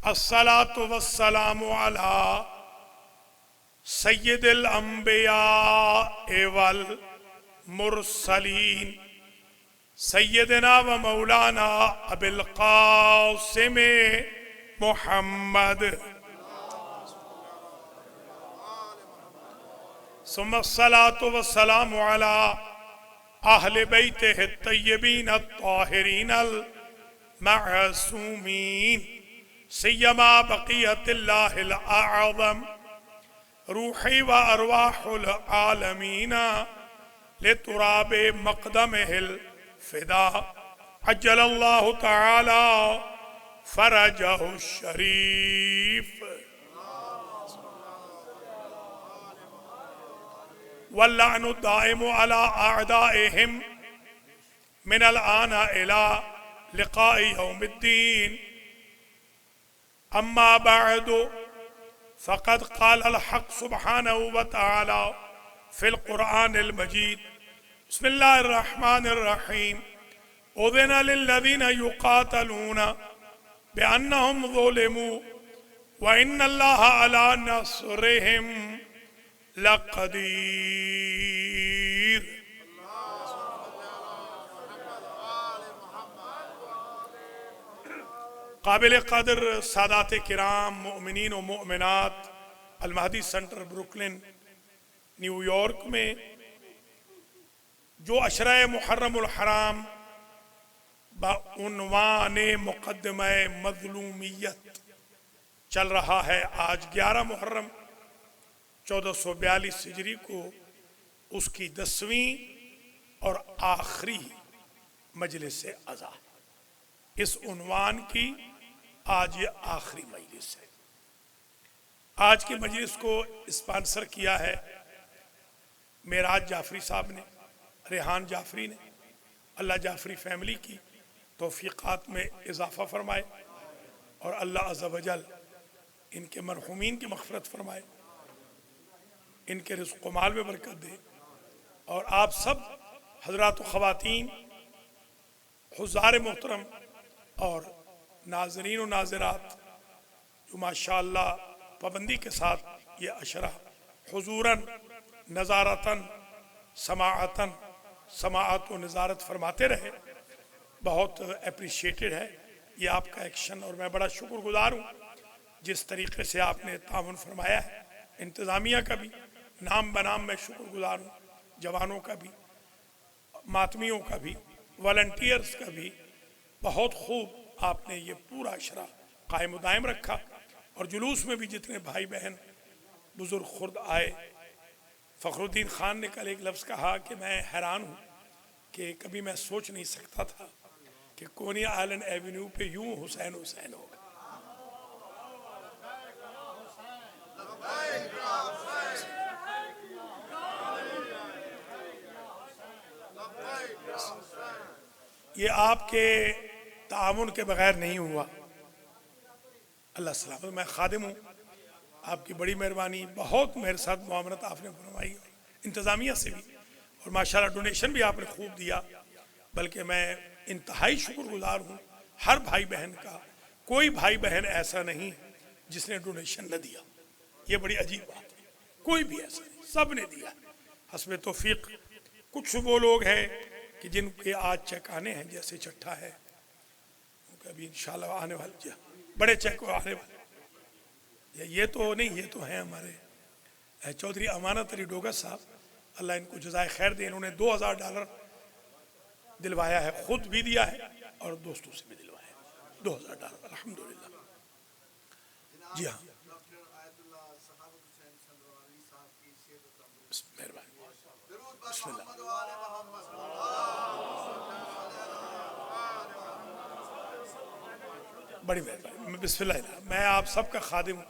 अस्सलातु वस्सलामु अला सय्यिदिल अंबिया वल मुरसलीन सय्यदना व मौलाना अबिल कासिम मुहम्मद सुम्मस्सलातु वस्सलामु अला अहले बैतिहि तय्यबीन अत्ताहिरीन अल मअसूमीन सय्यमा बक़ियतिल्लाहिल अअज़म रूही व अरवाहुल आलमीन लितुराबे मक़दमिहिल फ़िदा अज्जलल्लाहु तआला फ़रजहु शरीफ वल्लअनु दाइमु अला अअदाइहिम मिनल आना इला लिक़ाइ यौमिद्दीन अम्मा बअदु फ़क़द क़ालल हक़ सुब्हानहु व तआला फ़िल क़ुरआनिल मजीद बिस्मिल्लाहिर रहमानिर रहीम उज़िना लिल्लज़ीना युक़ातलूना बिअन्नहुम ज़ुलिमू व इन्नल्लाहा अला नस्रिहिम लक़दीर। काबिल क़द्र सादात किराम मोमिनीन व मोमिनात अल महदी सेंटर ब्रुकलिन न्यूयॉर्क में जो अशरा मुहर्रमुल हराम बउन्वान मुक़द्दमा मज़लूमियत चल रहा है। आज 11 मुहर्रम 1442 हिजरी को उसकी 10वीं और आखिरी मजलिस अज़ा। इस उन्वान की आज ये आखिरी मजलिस है। आज की मजलिस को स्पॉन्सर किया है मेराज जाफरी साहब ने, रेहान जाफरी ने। अल्लाह जाफरी फैमिली की तौफीक़ात में इजाफ़ा फरमाए और अल्लाह अज़्ज़ा वजल इनके मरहूमीन की मग़फ़िरत फरमाए, इनके रिज़्क़ व माल में बरकत दे। और आप सब हज़रात व ख़वातीन, हुज़्ज़ार मोहतरम और नाज़रीन व नाज़रात जो माशाअल्लाह पाबंदी के साथ ये अशरा हुज़ूरन नज़ारतन समाअतन समाअत व नज़ारत फरमाते रहे, बहुत अप्रिशिएटेड है ये आपका एक्शन। और मैं बड़ा शुक्रगुज़ार हूँ जिस तरीक़े से आपने ताउन फरमाया है। इंतज़ामिया का भी नाम बनाम मैं शुक्रगुज़ार हूँ, जवानों का भी, मातमियों का भी, वॉलंटियर्स का भी। बहुत खूब आपने ये पूरा अशरा कायम दायम रखा। और जुलूस में भी जितने भाई बहन बुज़ुर्ग खुर्द आए, फ़खरुद्दीन ख़ान ने कल एक लफ्ज़ कहा कि मैं हैरान हूँ कि कभी मैं सोच नहीं सकता था कि कोनी आइलैंड एवेन्यू पे यूं हुसैन हुसैन होगा। ये आपके ताउन के बगैर नहीं हुआ। अल्लाह सलामत। मैं खादिम हूँ, आपकी बड़ी मेहरबानी, बहुत मेरे साथ मुआमलत आपने फरमाई, इंतज़ामिया से भी। और माशाल्लाह डोनेशन भी आपने खूब दिया। बल्कि मैं इंतहाई शुक्रगुज़ार हूँ हर भाई बहन का। कोई भाई बहन ऐसा नहीं जिसने डोनेशन न दिया। ये बड़ी अजीब बात है, कोई भी ऐसा नहीं, सब ने दिया हस्बे तौफीक। कुछ वो लोग हैं कि जिनके आज चेक आने हैं, जैसे चट्ठा है, अभी इंशाल्लाह आने वाले बड़े चेक आने वाले। ये तो नहीं, ये तो हैं हमारे चौधरी अमानत अली डोगर साहब, अल्लाह इनको जज़ाए खैर दे। इन्होंने $2000 दिलवाया है, खुद भी दिया है और दोस्तों से भी दिलवाया है $2000 अल्हम्दुलिल्लाह। जी हाँ, मेहरबानी, बिस्मिल्लाह। बड़ी मेहरबानी, बिस्मिल्लाह। मैं आप सबका खादिम हूँ।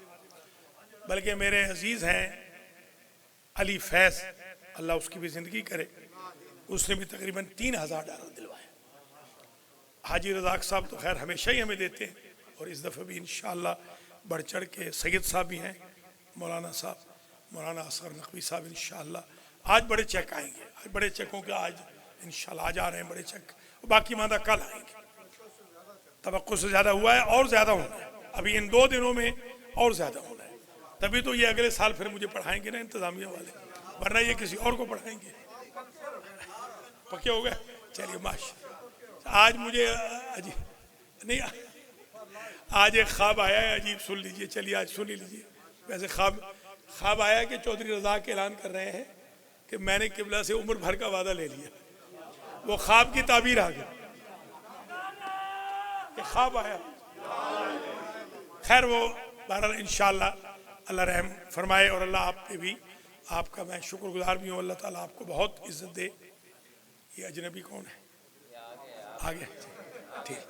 बल्कि मेरे अजीज़ हैं अली फैज़, अल्लाह उसकी भी ज़िंदगी करे, उसने भी तकरीबन $3000 दिलवाए। हाजी रज़ाक साहब तो खैर हमेशा ही हमें देते हैं, और इस दफ़े भी इंशाअल्लाह बढ़ चढ़ के सैयद साहब भी हैं, मौलाना साहब, मौलाना असगर नकवी साहब। इंशाअल्लाह आज बड़े चेक आएंगे, आज बड़े चेकों के आज इंशाअल्लाह आज आ रहे हैं बड़े चेक, बाकी मादा कल आएंगे। तवक्कुह से ज़्यादा हुआ है और ज़्यादा होंगे। अभी इन 2 दिनों में और ज़्यादा होना है, तभी तो ये अगले साल फिर मुझे पढ़ाएंगे ना इंतज़ामिया वाले, वरना ये किसी और को पढ़ाएंगे। पक्के हो गए? चलिए माशा। आज मुझे अजीब नहीं, आज एक ख्वाब आया है अजीब, सुन लीजिए। चलिए आज सुन ही लीजिए। वैसे ख्वाब आया कि चौधरी रज़ा के ऐलान कर रहे हैं कि मैंने किबला से उम्र भर का वादा ले लिया। वो ख्वाब की ताबीर आ गई, ख्वाब आया। खैर वो बहरहाल इंशाअल्लाह अल्लाह रहम फरमाए और अल्लाह आप पे भी, आपका मैं शुक्रगुजार भी हूँ। अल्लाह ताला आपको बहुत इज्जत दे। ये अजनबी कौन है? आगे ठीक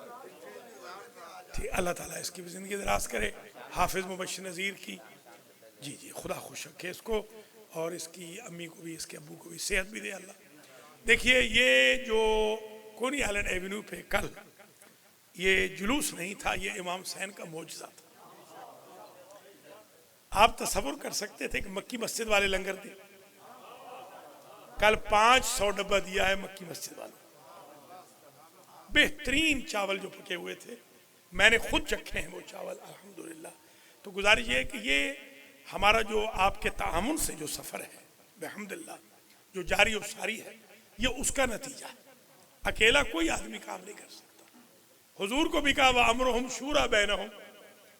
ठीक। अल्लाह ताला इसकी भी ज़िंदगी दराज करे। हाफिज़ मुबश्शिर नज़ीर की जी जी खुदा खुश रखे इसको, और इसकी अम्मी को भी, इसके अब्बू को भी सेहत भी दे अल्लाह। देखिए ये जो कोनी आइलैंड एवेन्यू पे कल ये जुलूस नहीं था, ये इमाम हुसैन का मौजज़ा था। आप तसव्वुर कर सकते थे कि मक्की मस्जिद वाले लंगर थे, कल 500 डब्बा दिया है मक्की मस्जिद वालों। बेहतरीन चावल जो पके हुए थे, मैंने खुद चखे हैं वो चावल अल्हम्दुलिल्लाह। तो गुजारिश ये है कि ये हमारा जो आपके तामुन से जो सफ़र है अल्हम्दुलिल्लाह, जो जारी और सारी है, ये उसका नतीजा है। अकेला कोई आदमी काम नहीं कर सकता। हुजूर को भी कहा व अम्रुहुम शूरा बैनहुम,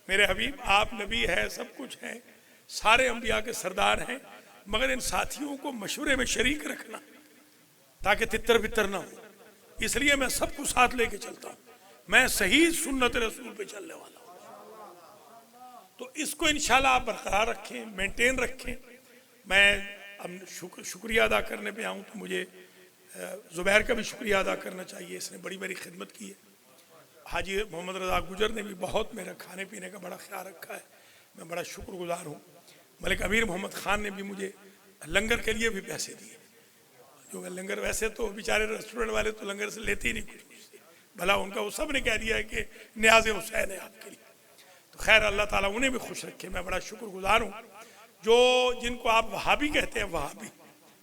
मेरे हबीब आप नबी है, सब कुछ हैं, सारे अंबिया के सरदार हैं, मगर इन साथियों को मशवरे में शरीक रखना ताकि तितर बितर ना हो। इसलिए मैं सबको साथ लेके चलता हूँ, मैं सही सुन्नत रसूल पे चलने वाला हूँ। तो इसको इंशाल्लाह आप बरकरार रखें, मेंटेन रखें। मैं अब शुक्रिया अदा करने पे आऊँ तो मुझे ज़ुबैर का भी शुक्रिया अदा करना चाहिए, इसने बड़ी मेरी खिदमत की है। हाजी मोहम्मद रज़ा गुजर ने भी बहुत मेरा खाने पीने का बड़ा ख्याल रखा है, मैं बड़ा शुक्रगुजार हूँ। मलिक अमीर मोहम्मद ख़ान ने भी मुझे लंगर के लिए भी पैसे दिए, जो मैं लंगर, वैसे तो बेचारे रेस्टोरेंट वाले तो लंगर से लेते ही नहीं कुछ, भला उनका वो सब ने कह दिया है कि न्याज़े हुसैन है आपके लिए। तो खैर अल्लाह ताला उन्हें भी खुश रखे, मैं बड़ा शुक्रगुजार हूँ। जो जिनको आप वहाबी कहते हैं, वहाबी,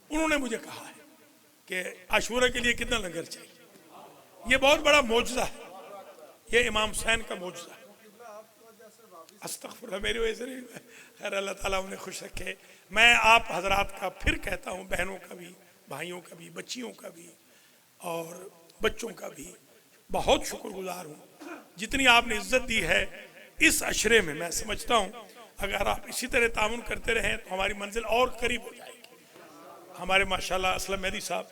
उन्होंने मुझे कहा है कि आशूरा के लिए कितना लंगर चाहिए। ये बहुत बड़ा मौजज़ा है, ये इमाम हुसैन का मौजज़ा है। अस्तग़फिरुल्लाह, मेरी वजह से नहीं। खैर अल्लाह ताला उन्हें खुश रखे। मैं आप हजरात का फिर कहता हूँ, बहनों का भी, भाइयों का भी, बच्चियों का भी और बच्चों का भी बहुत शुक्रगुजार हूँ। जितनी आपने इज्जत दी है इस अशरे में, मैं समझता हूँ अगर आप इसी तरह तामुन करते रहें तो हमारी मंजिल और करीब हो जाएगी। हमारे माशाल्लाह असलम मेहदी साहब,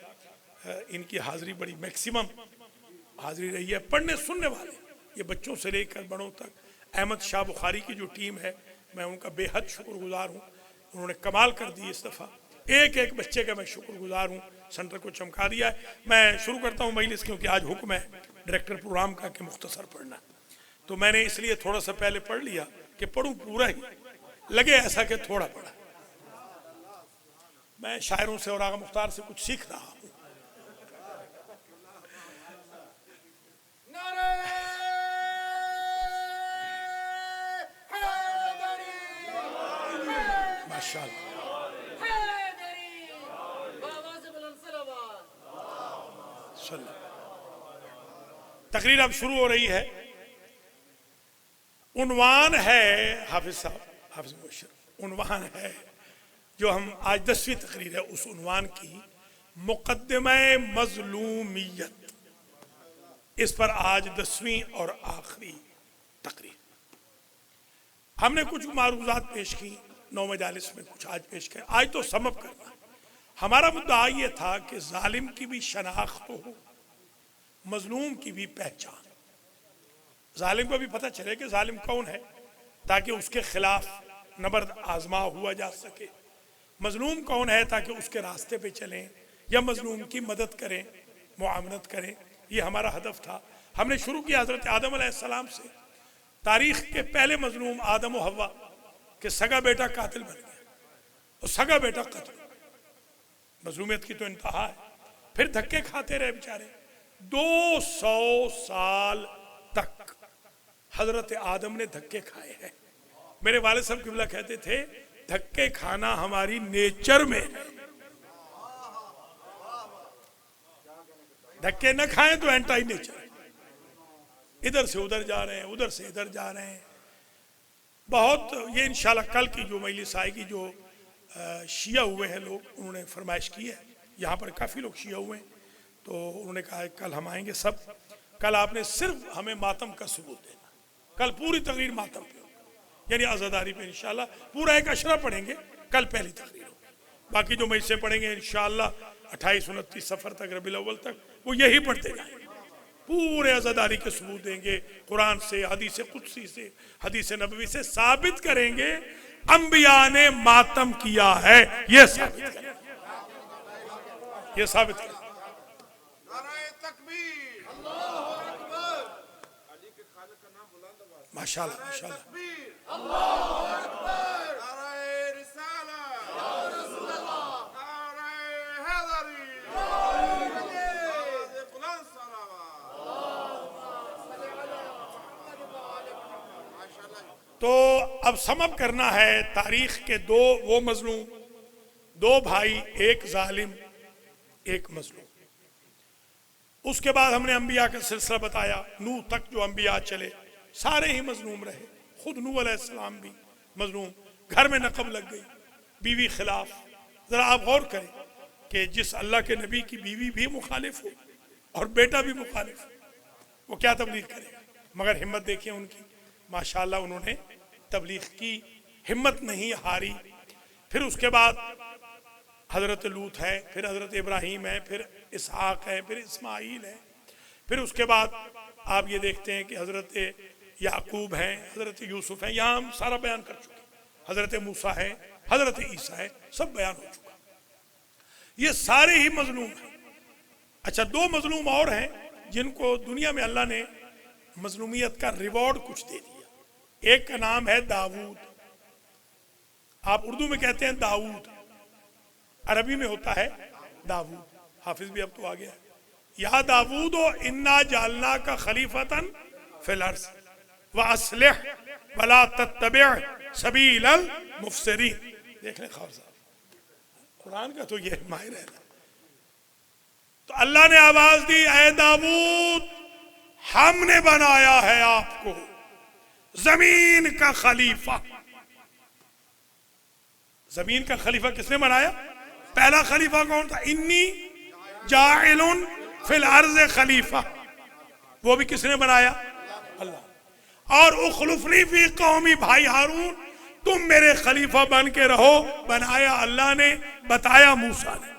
इनकी हाज़िरी बड़ी मैक्सिमम हाज़िरी रही है। पढ़ने सुनने वाले, ये बच्चों से लेकर बड़ों तक, अहमद शाह बुखारी की जो टीम है, मैं उनका बेहद शुक्रगुजार हूँ। उन्होंने कमाल कर दी इस दफ़ा, एक एक बच्चे का मैं शुक्रगुजार हूँ, सेंटर को चमका दिया है। मैं शुरू करता हूँ मजलिस, क्योंकि आज हुक्म है डायरेक्टर प्रोग्राम का कि मुख्तसर पढ़ना, तो मैंने इसलिए थोड़ा सा पहले पढ़ लिया कि पढ़ूँ पूरा ही, लगे ऐसा कि थोड़ा पढ़ा। मैं शायरों से और आगा मुख्तार से कुछ सीख रहा हूँ। तकरीर अब शुरू हो रही है। उन्वान है हाफिज साहब, हाफिज मुबश्शिर, उन्वान है जो हम आज 10वीं तकरीर है, उस उन्वान की मुक़द्दिमा मज़लूमियत, इस पर आज 10वीं और आखिरी तकरीर। हमने कुछ मारूज़ात पेश की 9 मजालिस में, कुछ आज पेश किया। आज तो समअप करना। हमारा मुद्दा ये था कि जालिम की भी शनाख्त हो, मजलूम की भी पहचान, जालिम को भी पता चले कि जालिम कौन है, ताकि उसके खिलाफ नबर्द आजमा हुआ जा सके। मजलूम कौन है, ताकि उसके रास्ते पे चलें या मजलूम की मदद करें, मुआवनत करें। ये हमारा हदफ था। हमने शुरू किया हज़रत आदम अलैहिस्सलाम से। तारीख के पहले मजलूम आदम और हव्वा के सगा बेटा कातिल बन गया और सगा बेटा कत्ल। मजलूमियत की तो इंतहा है। फिर धक्के खाते रहे बेचारे 200 साल तक। हजरत आदम ने धक्के खाए हैं। मेरे वालिद साहब किबला कहते थे धक्के खाना हमारी नेचर में है, धक्के न खाएं तो एंटी नेचर है। इधर से उधर जा रहे हैं, उधर से इधर जा रहे हैं, बहुत ये इंशाल्लाह कल की जो मजलिस आएगी, जो शिया हुए हैं लोग, उन्होंने फरमाइश की है, यहाँ पर काफ़ी लोग शिया हुए हैं, तो उन्होंने कहा है कल हम आएंगे सब। कल आपने सिर्फ हमें मातम का सबूत देना, कल पूरी तकरीर मातम पे होगी, यानी आज़ादारी पे इंशाल्लाह पूरा एक अशरा पढ़ेंगे, कल पहली तकरीर होगी। बाकी जो मजलिसें पढ़ेंगे इंशाल्लाह 28-29 सफ़र तक, रबीउल अव्वल तक, वो यही पढ़ते जाएंगे, पूरे आज़ादारी के सबूत देंगे, कुरान से, हदीस कुदसी से, हदीस नबवी से साबित करेंगे अंबिया ने मातम किया है, ये साबित करेंगे, ये साबित करेंगे। माशाल्लाह माशाल्लाह। तो अब समअप करना है तारीख के वो मजलूम, दो भाई, एक जालिम एक मजलूम। उसके बाद हमने अंबिया का सिलसिला बताया, नूह तक जो अंबिया चले सारे ही मजलूम रहे, खुद नूह अलैहिस्सलाम भी मजलूम, घर में नकब लग गई, बीवी खिलाफ। जरा आप गौर करें कि जिस अल्लाह के नबी की बीवी भी मुखालिफ हो और बेटा भी मुखालिफ हो, वो क्या तबलीग करेगा? मगर हिम्मत देखिए उनकी, माशाअल्लाह उन्होंने तबलीग की, हिम्मत नहीं हारी। फिर उसके बाद हज़रत लूत है, फिर हज़रत इब्राहीम है, फिर इसहाक है, फिर इस्माईल है, फिर उसके बाद आप ये देखते हैं कि हज़रत याकूब हैं, हज़रत यूसुफ हैं, यहाँ हम सारा बयान कर चुके, हज़रत मूसा है, हज़रत ईसा है, सब बयान हो चुका। ये सारे ही मजलूम हैं। अच्छा, दो मजलूम और हैं जिनको दुनिया में अल्लाह ने मजलूमियत का रिवॉर्ड कुछ दे दिया। एक का नाम है दाऊद, आप उर्दू में कहते हैं दाऊद, अरबी में होता है दाऊद। हाफिज भी अब तो आ गया, या दाऊद इन्ना जालना का खलीफतन फिल अर्ज़ व अस्लिह वला तत्तबि सबीलल मुफसिरीन। देख लें खौर साहब, कुरान का तो ये माहिर है। तो अल्लाह ने आवाज दी, ऐ दाऊद हमने बनाया है आपको जमीन का खलीफा। जमीन का खलीफा किसने बनाया? पहला खलीफा कौन था? इन्नी जाइलुन फिल अर्ज़ खलीफा, वो भी किसने बनाया? अल्लाह। और उखलुफनी फी कौमी, भाई हारून तुम मेरे खलीफा बन के रहो, बनाया अल्लाह ने, बताया मूसा ने।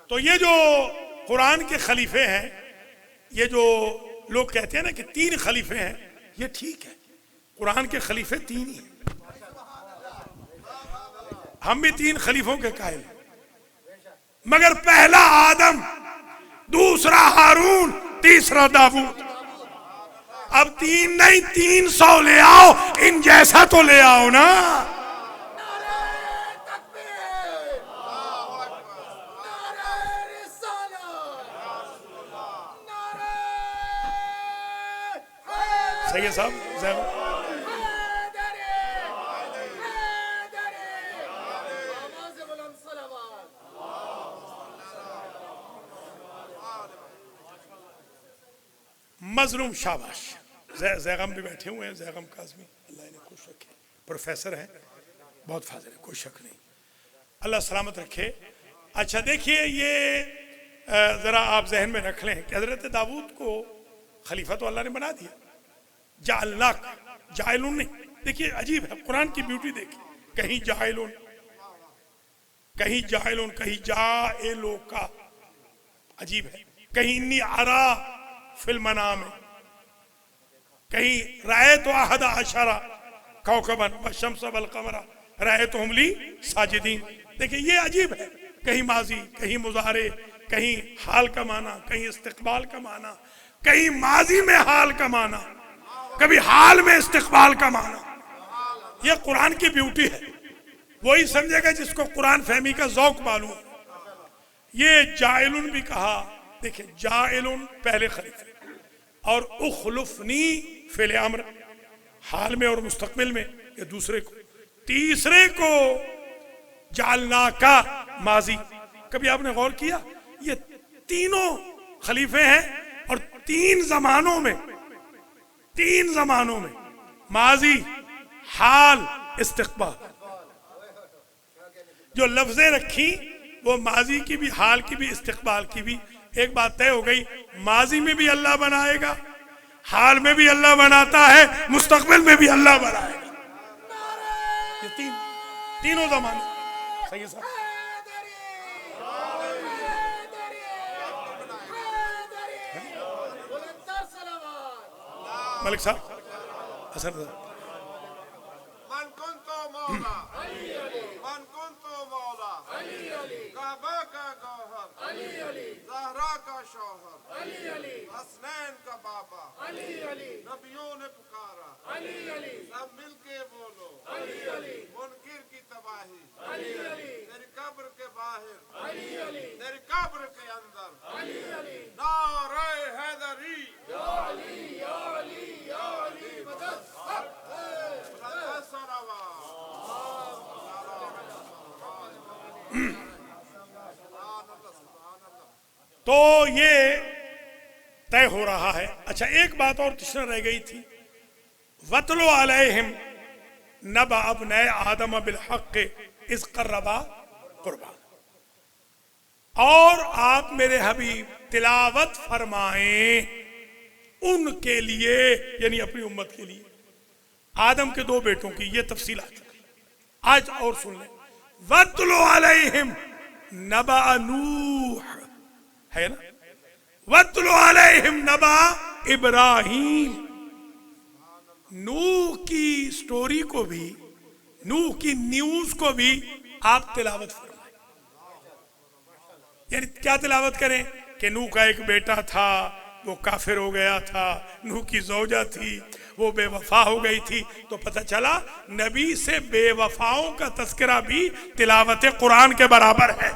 तो ये जो कुरान के खलीफे हैं, ये जो लोग कहते हैं ना कि 3 खलीफे हैं, ये ठीक है, कुरान के खलीफे 3 ही हैं। हम भी 3 खलीफों के कायल हैं, मगर पहला आदम, दूसरा हारून, तीसरा दाऊद। अब 3 नहीं 300 ले आओ, इन जैसा तो ले आओ ना। सही है साहब, मजलूम शाबाश। जैगम भी बैठे हुए हैं, जैगम काज़मी, अल्लाह इन्हें खुश रखे, प्रोफेसर हैं, बहुत फाजिल है, कोई शक नहीं, अल्लाह सलामत रखे। अच्छा देखिए, ये ज़रा आप जहन में रख लें कि हज़रत दाऊद को खलीफा तो अल्लाह ने बना दिया, जाअल्लाक, जाइलुन नहीं। देखिए अजीब है, कुरान की ब्यूटी देखिए, कहीं जाइलुन, कहीं जाइलुन, कहीं जाइलो का, अजीब है, कहीं इन्नी आरा फिल मनाम में, कहीं राय तो अहद अशरा कौकबन व शम्स वल कमरा राय तो हमली साजिदीन। देखिए ये अजीब है, कहीं माजी, कहीं मुजारे, कहीं हाल का माना, कहीं इस्तिकबाल का माना, कहीं माजी में हाल का माना, कभी हाल में इस्तिकबाल का माना। ये कुरान की ब्यूटी है, वही समझेगा जिसको कुरान फहमी का ज़ौक़ मालूम। ये जाइलुन भी कहा, देखिए जाइलुन पहले खलीफे, और उखलुफनी फिल अम्र, हाल में और मुस्तकबिल में, ये दूसरे को, तीसरे को जालना का माजी। कभी आपने गौर किया, ये तीनों खलीफे हैं और 3 जमानों में माजी, हाल, इस्तिक़बाल। जो लफ्जें रखी वो माजी की भी, हाल की भी, इस्तिक़बाल की भी। एक बात तय हो गई, माजी में भी अल्लाह बनाएगा, हाल में भी अल्लाह बनाता है, मुस्तकबिल में भी अल्लाह बनाएगा। ये तीनों जमाने सही है साहब। मलिक साहब, हसन साहब। ज़हरा का शौहर, हसनैन का बाबा, नबियों ने पुकारा, सब मिलके बोलो, मुनकिर की तबाही, तेरी कब्र के बाहर, तेरी कब्र के अंदर, नारे हैदरी, या अली, या अली, या अली, मदद हक है, मदद सरावा। तो ये तय हो रहा है। अच्छा, एक बात और तीसरा रह गई थी, वतलो अलैहिम नबा अब्नै आदम बिल हक़ इज़ क़र्रबा क़ुरबान। और आप मेरे हबीब तिलावत फरमाएं उनके लिए, यानी अपनी उम्मत के लिए, आदम के 2 बेटों की। ये तफसील आ चुकी आज, और सुन लें। वतलो अलैहिम नबा नूह है ना, वतलो अलैहिम नबा इब्राहीम। नूह की स्टोरी को भी, नूह की न्यूज को भी आप तिलावत फरमाएं। यानी क्या तिलावत करें कि नूह का एक बेटा था, वो काफिर हो गया था, नूह की ज़ौजा थी, वो बेवफा हो गई थी। तो पता चला नबी से बेवफाओं का तस्करा भी तिलावत कुरान के बराबर है।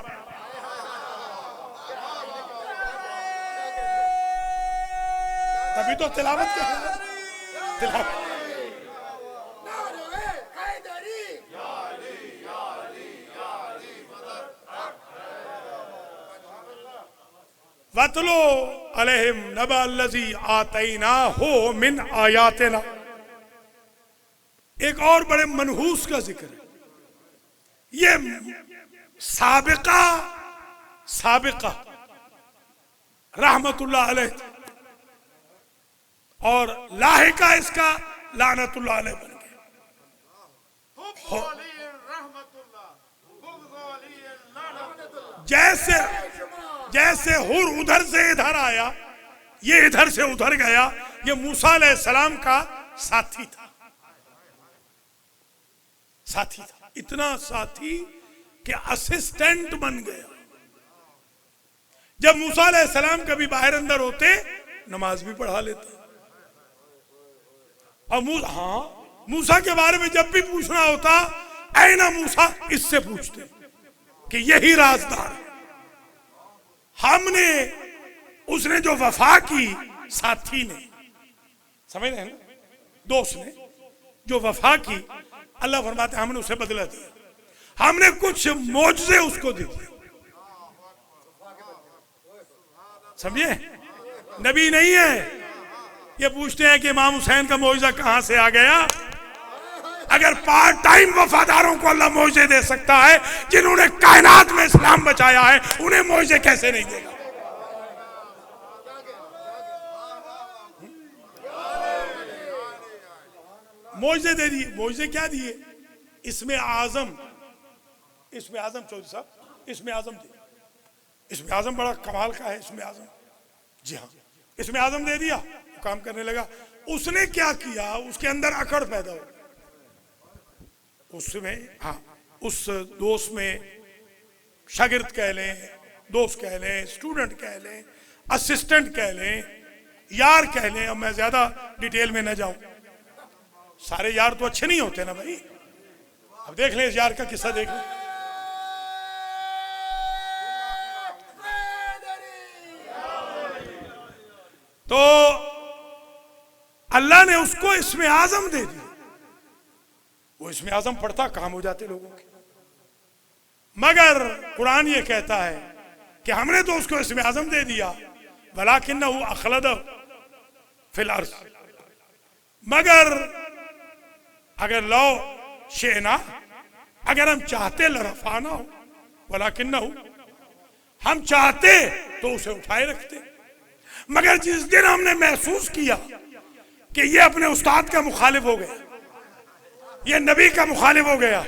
तभी तो तिलावत क्या है, तिलावत। वतलो अलैहिम नबा अल्लज़ी आतैनाहु मिन आयातिना। एक और बड़े मनहूस का जिक्र है। ये साबिका रहमतुल्लाह अलैह और लाहिका इसका लानतुल्लाह अलैह बन गया। जैसे हुर उधर से इधर आया, ये इधर से उधर गया। ये मूसा अलैहिस्सलाम का साथी था, इतना साथी कि असिस्टेंट बन गया। जब मूसा अलैहिस्सलाम कभी बाहर अंदर होते, नमाज भी पढ़ा लेता। और मूसा के बारे में जब भी पूछना होता, ऐना मूसा, इससे पूछते कि यही राजदार है। हमने, उसने जो वफा की, साथी ने, समझ रहे हैं ना, दोस्त ने जो वफा की, अल्लाह फरमाते हमने उसे बदला दिया। हमने कुछ मौजज़े उसको दे दिए। समझे, नबी नहीं है। ये पूछते हैं कि इमाम हुसैन का मौजज़ा कहां से आ गया। अगर पार्ट टाइम वफादारों को अल्लाह मौजज़े दे सकता है, जिन्होंने कायनात में इस्लाम बचाया है, उन्हें मौजज़े कैसे नहीं देगा। मौजज़े दे दिए। मौजज़े क्या दिए? इसमें आजम चौधरी साहब, इसमें आजम दिए। इसमें आजम बड़ा कमाल का है। इसमें आजम, जी हाँ, इसमें आजम दे दिया, काम करने लगा। उसने क्या किया, उसके अंदर अकड़ पैदा हो। उसमें, हाँ, उस दोस्त में शागिर्द कह लें, दोस्त कह लें, स्टूडेंट कह लें, असिस्टेंट कह लें, यार कह लें। अब मैं ज्यादा डिटेल में न जाऊं, सारे यार तो अच्छे नहीं होते ना भाई। अब देख लें इस यार का किस्सा, देख लें। तो अल्लाह ने उसको इसमें आजम दे दिया। वो इसमें आजम पढ़ता, काम हो जाते लोगों के। मगर कुरान ये कहता है कि हमने तो उसको इसमें आजम दे दिया, वलाकिन्नहु अखलद फिल अर्ज़, मगर अगर लो शेना, अगर हम चाहते लरफाना हो वलाकिन ना हो, हम चाहते तो उसे उठाए रखते। मगर जिस दिन हमने महसूस किया कि ये अपने उस्ताद का मुखालिफ हो गया, ये नबी का मुखालिफ हो गया,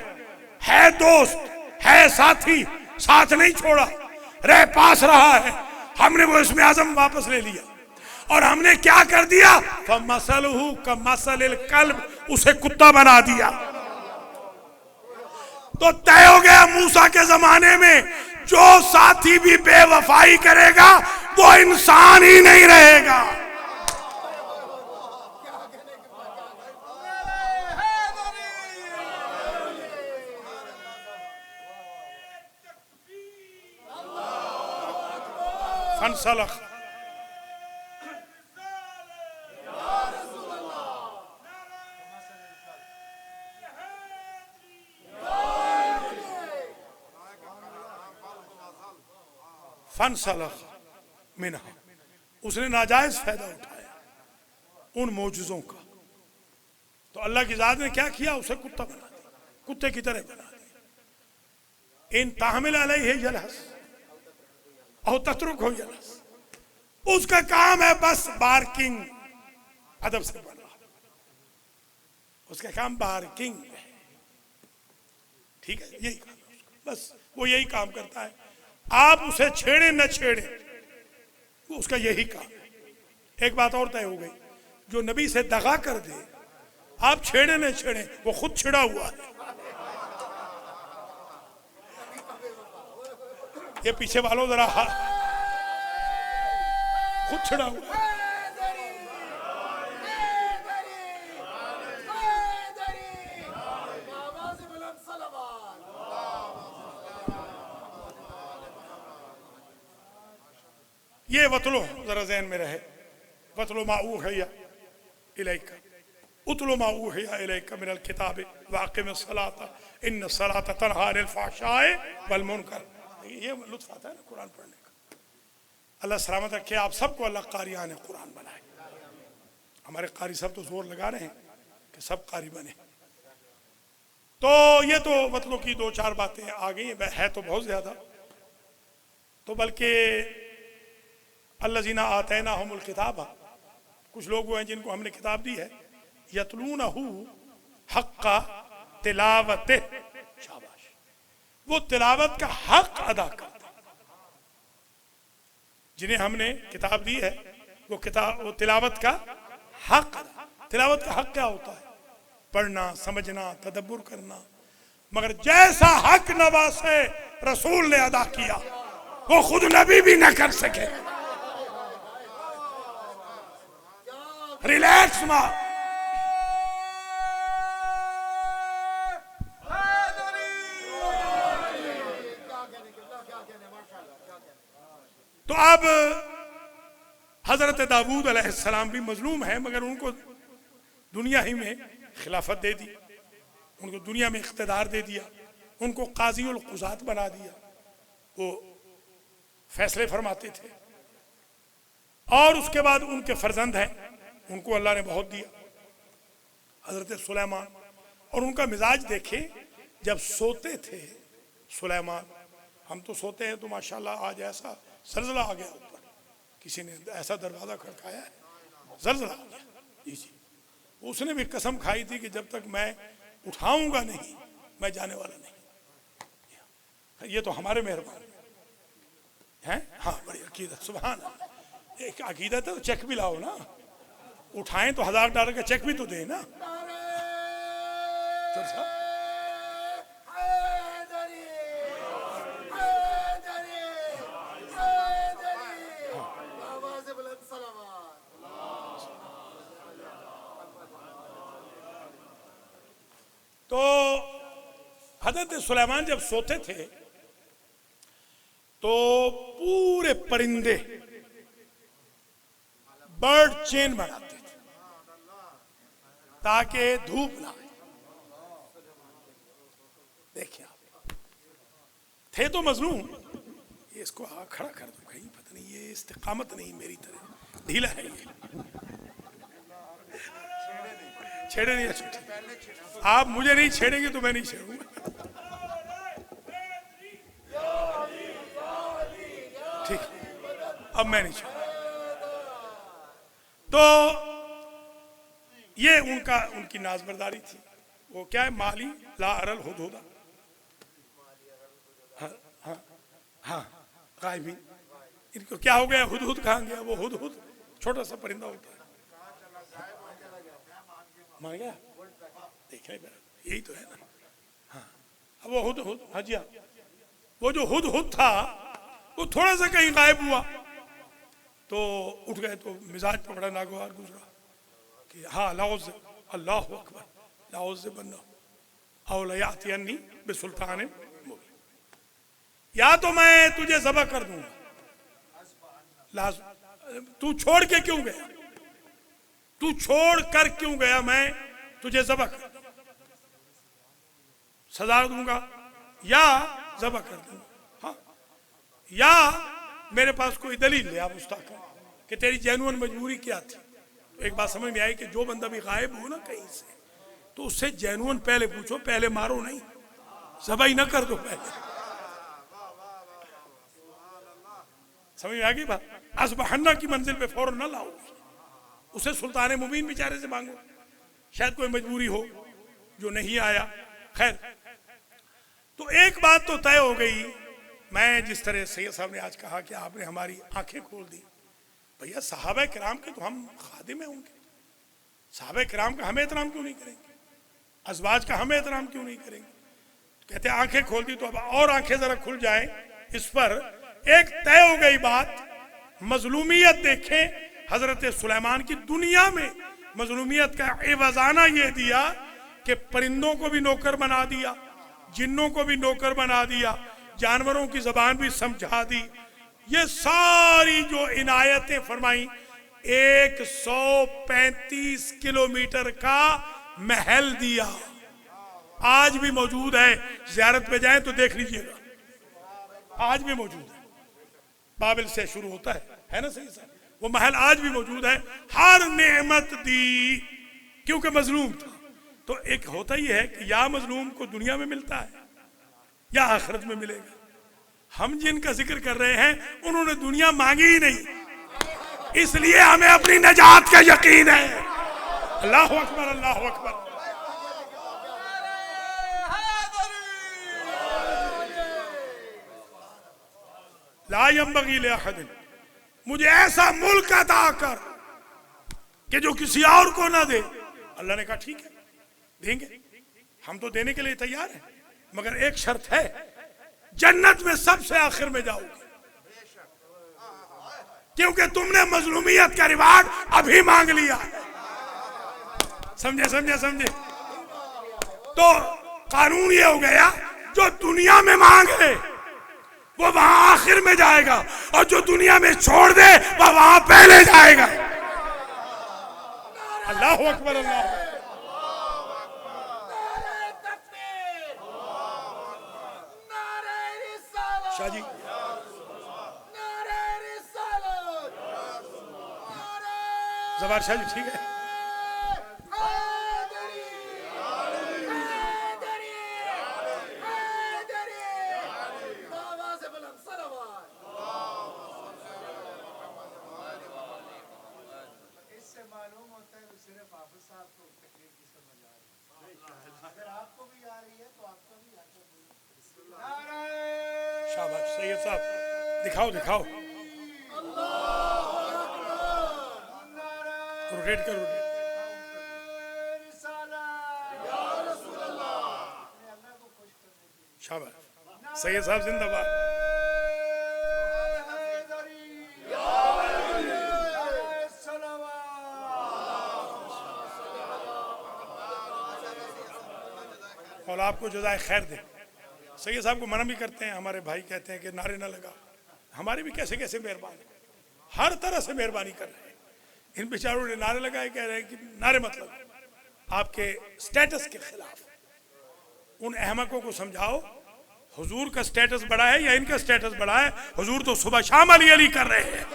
है दोस्त, है साथी, साथ नहीं छोड़ा, रह पास रहा है, हमने वो इसमें आजम वापस ले लिया और हमने क्या कर दिया, फमसलहु कमसलिल कल्ब, उसे कुत्ता बना दिया। तो तय हो गया मूसा के जमाने में जो साथी भी बेवफाई करेगा वो इंसान ही नहीं रहेगा। फनसलख, फनसलख मिनहा, उसने नाजायज फायदा उठाया उन मौजूजों का। तो अल्लाह की जात ने क्या किया, उसे कुत्ता बना दिया, कुत्ते की तरह बना दिया। इन ताहमिल अलैहि यलहस और तत्रुक हो यलहस, उसका काम है बस बार्किंग, अदब से बन रहा, उसका काम बार्किंग है, ठीक है, यही काम है उसका, बस वो यही काम करता है। आप उसे छेड़े न छेड़े, वो उसका यही काम है। एक बात और तय हो गई, जो नबी से दगा कर दे, आप छेड़े न छेड़े, वो खुद छिड़ा हुआ है। ये पीछे वालों जरा खुद छिड़ा हुआ है। ये वतलो जरा ज़हन में रहे, वतलो मा ऊहिया इलैका, उतलो मा ऊहिया इलैका मिनल किताब वाक़िमिस सलाता इन्न सलाता तन्हा अनिल फ़हशाए वल मुनकर। ये लुत्फ़ आता है ना कुरान पढ़ने का। अल्लाह सलामत रखे आप सबको, अल्लाह क़ारियान कुरान बनाए। हमारे क़ारी सब तो जोर लगा रहे हैं कि सब क़ारी बने। तो ये तो वतलों की दो चार बातें आ गई है तो बहुत ज़्यादा, तो बल्कि अल्लज़ीना आतैनाहुमुल किताब, कुछ लोग वो हैं जिनको हमने किताब दी है, यतलूनहु हक्का तिलावते, शाबाश, वो तिलावत का हक अदा करते। जिन्हें हमने किताब दी है वो तिलावत का हक, तिलावत का हक क्या होता है, पढ़ना, समझना, तदब्बुर करना। मगर जैसा हक नवासे रसूल ने अदा किया वो खुद नबी भी न कर सके। रिलैक्स मां, तो अब हजरत दाऊद अलैहिस्सलाम भी मजलूम है, मगर उनको दुनिया ही में खिलाफत दे दी, उनको दुनिया में इख्तिदार दे दिया, उनको काजी उल कुज़ात बना दिया, वो फैसले फरमाते थे। और उसके बाद उनके फर्जंद हैं, उनको अल्लाह ने बहुत दिया, हजरत सुलेमान। और उनका मिजाज देखे, जब सोते थे सुलेमान, हम तो सोते हैं तो माशाल्लाह आज ऐसा जलजला आ गया ऊपर, किसी ने ऐसा दरवाजा खड़काया है, जलजला आ गया जी। उसने भी कसम खाई थी कि जब तक मैं उठाऊंगा नहीं मैं जाने वाला नहीं। ये तो हमारे मेहरबान हैं। हाँ, बड़ी अकीदत, सुभान अल्लाह। एक अकीदत है तो चेक भी लाओ ना, उठाएं तो $1000 का चेक भी तो दें ना। तो हजरत सुलेमान जब सोते थे तो पूरे परिंदे बर्ड चेन बनाते थे ताकि धूप ना आए। देखिए आप थे तो मजलूम, ये इसको खड़ा कर दो कहीं, पता नहीं ये इस्तिकामत नहीं मेरी तरह ढीला है, ये छेड़े नहीं, अच्छा आप मुझे नहीं छेड़ेंगे तो मैं नहीं छेड़ूंगा। ठीक, अब मैं नहीं छेड़ूंगा। तो ये उनकी नाजबरदारी थी। वो क्या है, माली ला अरल हुदहुदा, हाँ हाँ हाँ, गायबीन। इनको क्या हो गया, हुदहुद कहाँ गया? वो हुदहुद छोटा सा परिंदा होता है, मान गया, देख रहे, यही तो है ना। हाँ, अब वो हुदहुद, हाँ जी हाँ, वो जो हुदहुद था वो थोड़ा सा कहीं गायब हुआ तो उठ गए, तो मिजाज पर बड़ा नागवार गुजरा कि हाँ लाओ से, अल्लाह अकबर, लाओ से बनना औलयातियन्नी बिसुल्तान मुबीन, या तो मैं तुझे ज़बह कर दूंगा। तू छोड़ के क्यों गया, तू छोड़ कर क्यों गया, मैं तुझे ज़बह कर, सजा दूंगा या ज़बह कर दूंगा। हाँ, या मेरे पास कोई दलील ले आप मुस्ताक़िल कि तेरी जेन्युइन मजबूरी क्या थी। तो एक बात समझ में आई कि जो बंदा भी गायब हो ना कहीं से, तो उससे जेन्युइन पहले पूछो, पहले मारो नहीं, ज़बह ही ना कर दो पहले। समझ में आ गई बात? असबहन्ना की मंजिल पे फौरन ना लाओ उसे, सुल्तान मुबीन बेचारे से मांगो, शायद कोई मजबूरी हो जो नहीं आया। खैर, तो एक बात तो तय हो गई। मैं जिस तरह सैयद साहब ने आज कहा कि आपने हमारी आंखें खोल दी, भैया सहाबा किराम के तो हम खादिम हैं उनके, सहाबा किराम का हमें एहतराम क्यों नहीं करेंगे, अज़वाज का हमें एहतराम क्यों नहीं करेंगे? कहते आंखें खोल दी, तो अब और आंखें जरा खुल जाएं इस पर। एक तय हो गई बात, मजलूमियत देखें हजरत सुलेमान की। दुनिया में मजलूमियत का एवजाना ये दिया कि परिंदों को भी नौकर बना दिया, जिन्नों को भी नौकर बना दिया, जानवरों की जबान भी समझा दी। ये सारी जो इनायतें फरमाई, 135 किलोमीटर का महल दिया, आज भी मौजूद है। ज़ियारत पे जाएं तो देख लीजिएगा, आज भी मौजूद है। बाबिल से शुरू होता है ना सही साहब, वो महल आज भी मौजूद है। हर नेमत दी, क्योंकि मजलूम था। तो एक होता ही है कि या मजलूम को दुनिया में मिलता है या आखिरत में मिलेगा। हम जिनका जिक्र कर रहे हैं उन्होंने दुनिया मांगी ही नहीं, इसलिए हमें अपनी नजात का यकीन है। अल्लाह अकबर, अल्लाह अकबर। ला यंबगी लिअहदिन, मुझे ऐसा मुल्क अता कर कि जो किसी और को ना दे। अल्लाह ने कहा ठीक है, देंगे, हम तो देने के लिए तैयार हैं, मगर एक शर्त है, जन्नत में सबसे आखिर में जाओगे, क्योंकि तुमने मजलूमियत का रिवार्ड अभी मांग लिया। समझे समझे समझे? तो कानून ये हो गया, जो दुनिया में मांगे वो वहां आखिर में जाएगा, और जो दुनिया में छोड़ दे वह वहां पहले जाएगा। अल्लाह अकबर, अल्लाह अकबर। शाह जी, जवार शाह जी ठीक है। शाबाश सैयद साहब, दिखाओ दिखाओ, रोटेट कर, रोटेट। शाबाश सैयद साहब, जिंदाबाद। और आपको जज़ाए खैर दे। सैयद साहब को मना भी करते हैं, हमारे भाई कहते हैं कि नारे ना लगा। हमारे भी कैसे कैसे मेहरबान है, हर तरह से मेहरबानी कर रहे हैं। इन बेचारों ने नारे लगाए, कह रहे हैं कि नारे मतलब आपके स्टेटस के खिलाफ। उन अहमकों को समझाओ, हुजूर का स्टेटस बड़ा है या इनका स्टेटस बड़ा है? हुजूर तो सुबह शाम अली अली कर रहे हैं।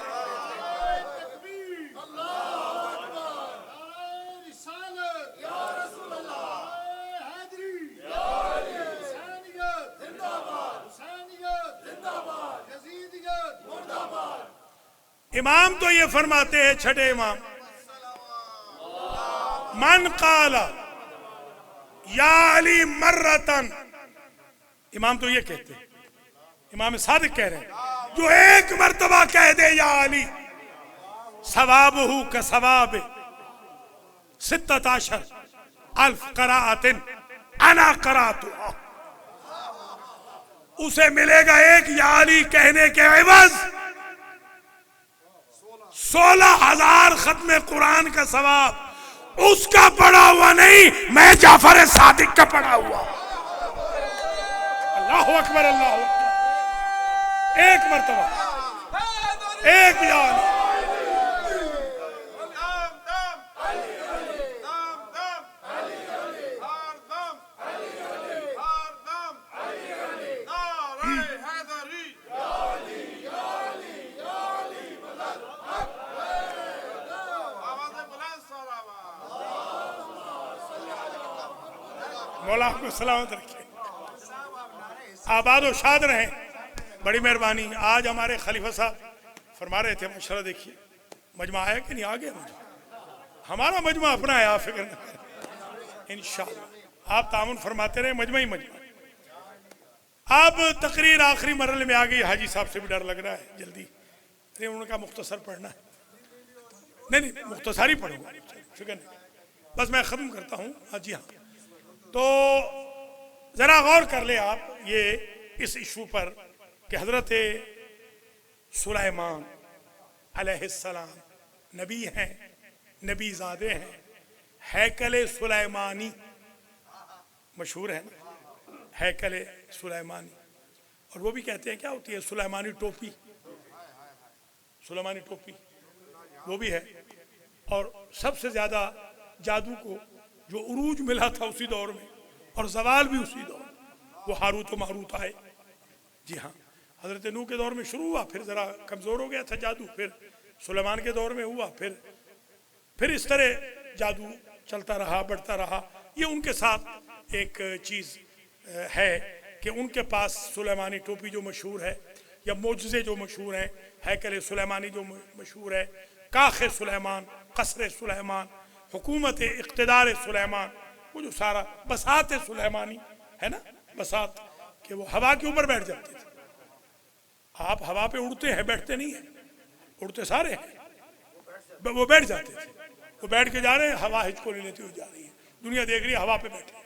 इमाम तो ये फरमाते हैं, छठे इमाम, मन काला या अली मर्रतन, इमाम तो ये कहते हैं, इमाम सादिक कह रहे हैं, जो एक मर्तबा कह दे या अली, सवाबहु का सवाब सित्तताशर अल्फ करातिन अना करातुहा, उसे मिलेगा एक या अली कहने के एवज 16,000 खत्म कुरान का सवाब। उसका पढ़ा हुआ नहीं, मैं जाफर सादिक का पढ़ा हुआ। अल्लाह अकबर, अल्लाह अकबर। एक मर्तबा, एक या अली। मौला आपको सलामत रखे, आबाद और शाद रहें। बड़ी मेहरबानी। आज हमारे खलीफा साहब फरमा रहे थे, माशाल्लाह देखिए मजमा आया कि नहीं, आ गया मजमा, हमारा मजमा अपना है, आप फिक्र न करें इंशाअल्लाह। आप तामुन फरमाते रहे, मजमा ही मजमा। अब तकरीर आखिरी मरहले में आ गई, हाजी साहब से भी डर लग रहा है जल्दी, अरे उनका मुख्तसर पढ़ना है। नहीं मुख्तसर ही पढ़ूंगा, फिक्र नहीं, बस मैं ख़त्म करता हूँ। हाँ जी हाँ, तो ज़रा गौर कर ले आप ये इस इशू पर कि हज़रत सुलेमान अलैहिस्सलाम नबी हैं, नबी ज़ादे हैं। हैकल सुलेमानी मशहूर है ना, हैकल सुलेमानी, और वो भी कहते हैं क्या होती है, सुलेमानी टोपी, सुलेमानी टोपी वो भी है। और सबसे ज़्यादा जादू को जो उरूज मिला था उसी दौर में, और जवाल भी उसी दौर में, वो हारूत मारूत आए। जी हाँ, हज़रत नूह के दौर में शुरू हुआ, फिर ज़रा कमज़ोर हो गया था जादू, फिर सुलेमान के दौर में हुआ, फिर इस तरह जादू चलता रहा, बढ़ता रहा। ये उनके साथ एक चीज़ है कि उनके पास सुलेमानी टोपी जो मशहूर है, या मोजज़े जो मशहूर हैं, हैकल सुलेमानी जो मशहूर है, काख़ सुलेमान, कसर सुलेमान, हुकूमत इक़्तिदार सुलेमान, वो जो सारा बसात सुलेमानी है ना, बसात कि वो हवा के ऊपर बैठ जाते थे। आप हवा पे उड़ते हैं, बैठते नहीं हैं, उड़ते सारे हैं, वो बैठ जाते थे, वो बैठ के जा रहे हैं, हवा हिचको ले लेती हुई जा रही है, दुनिया देख रही है, हवा पे बैठे हैं,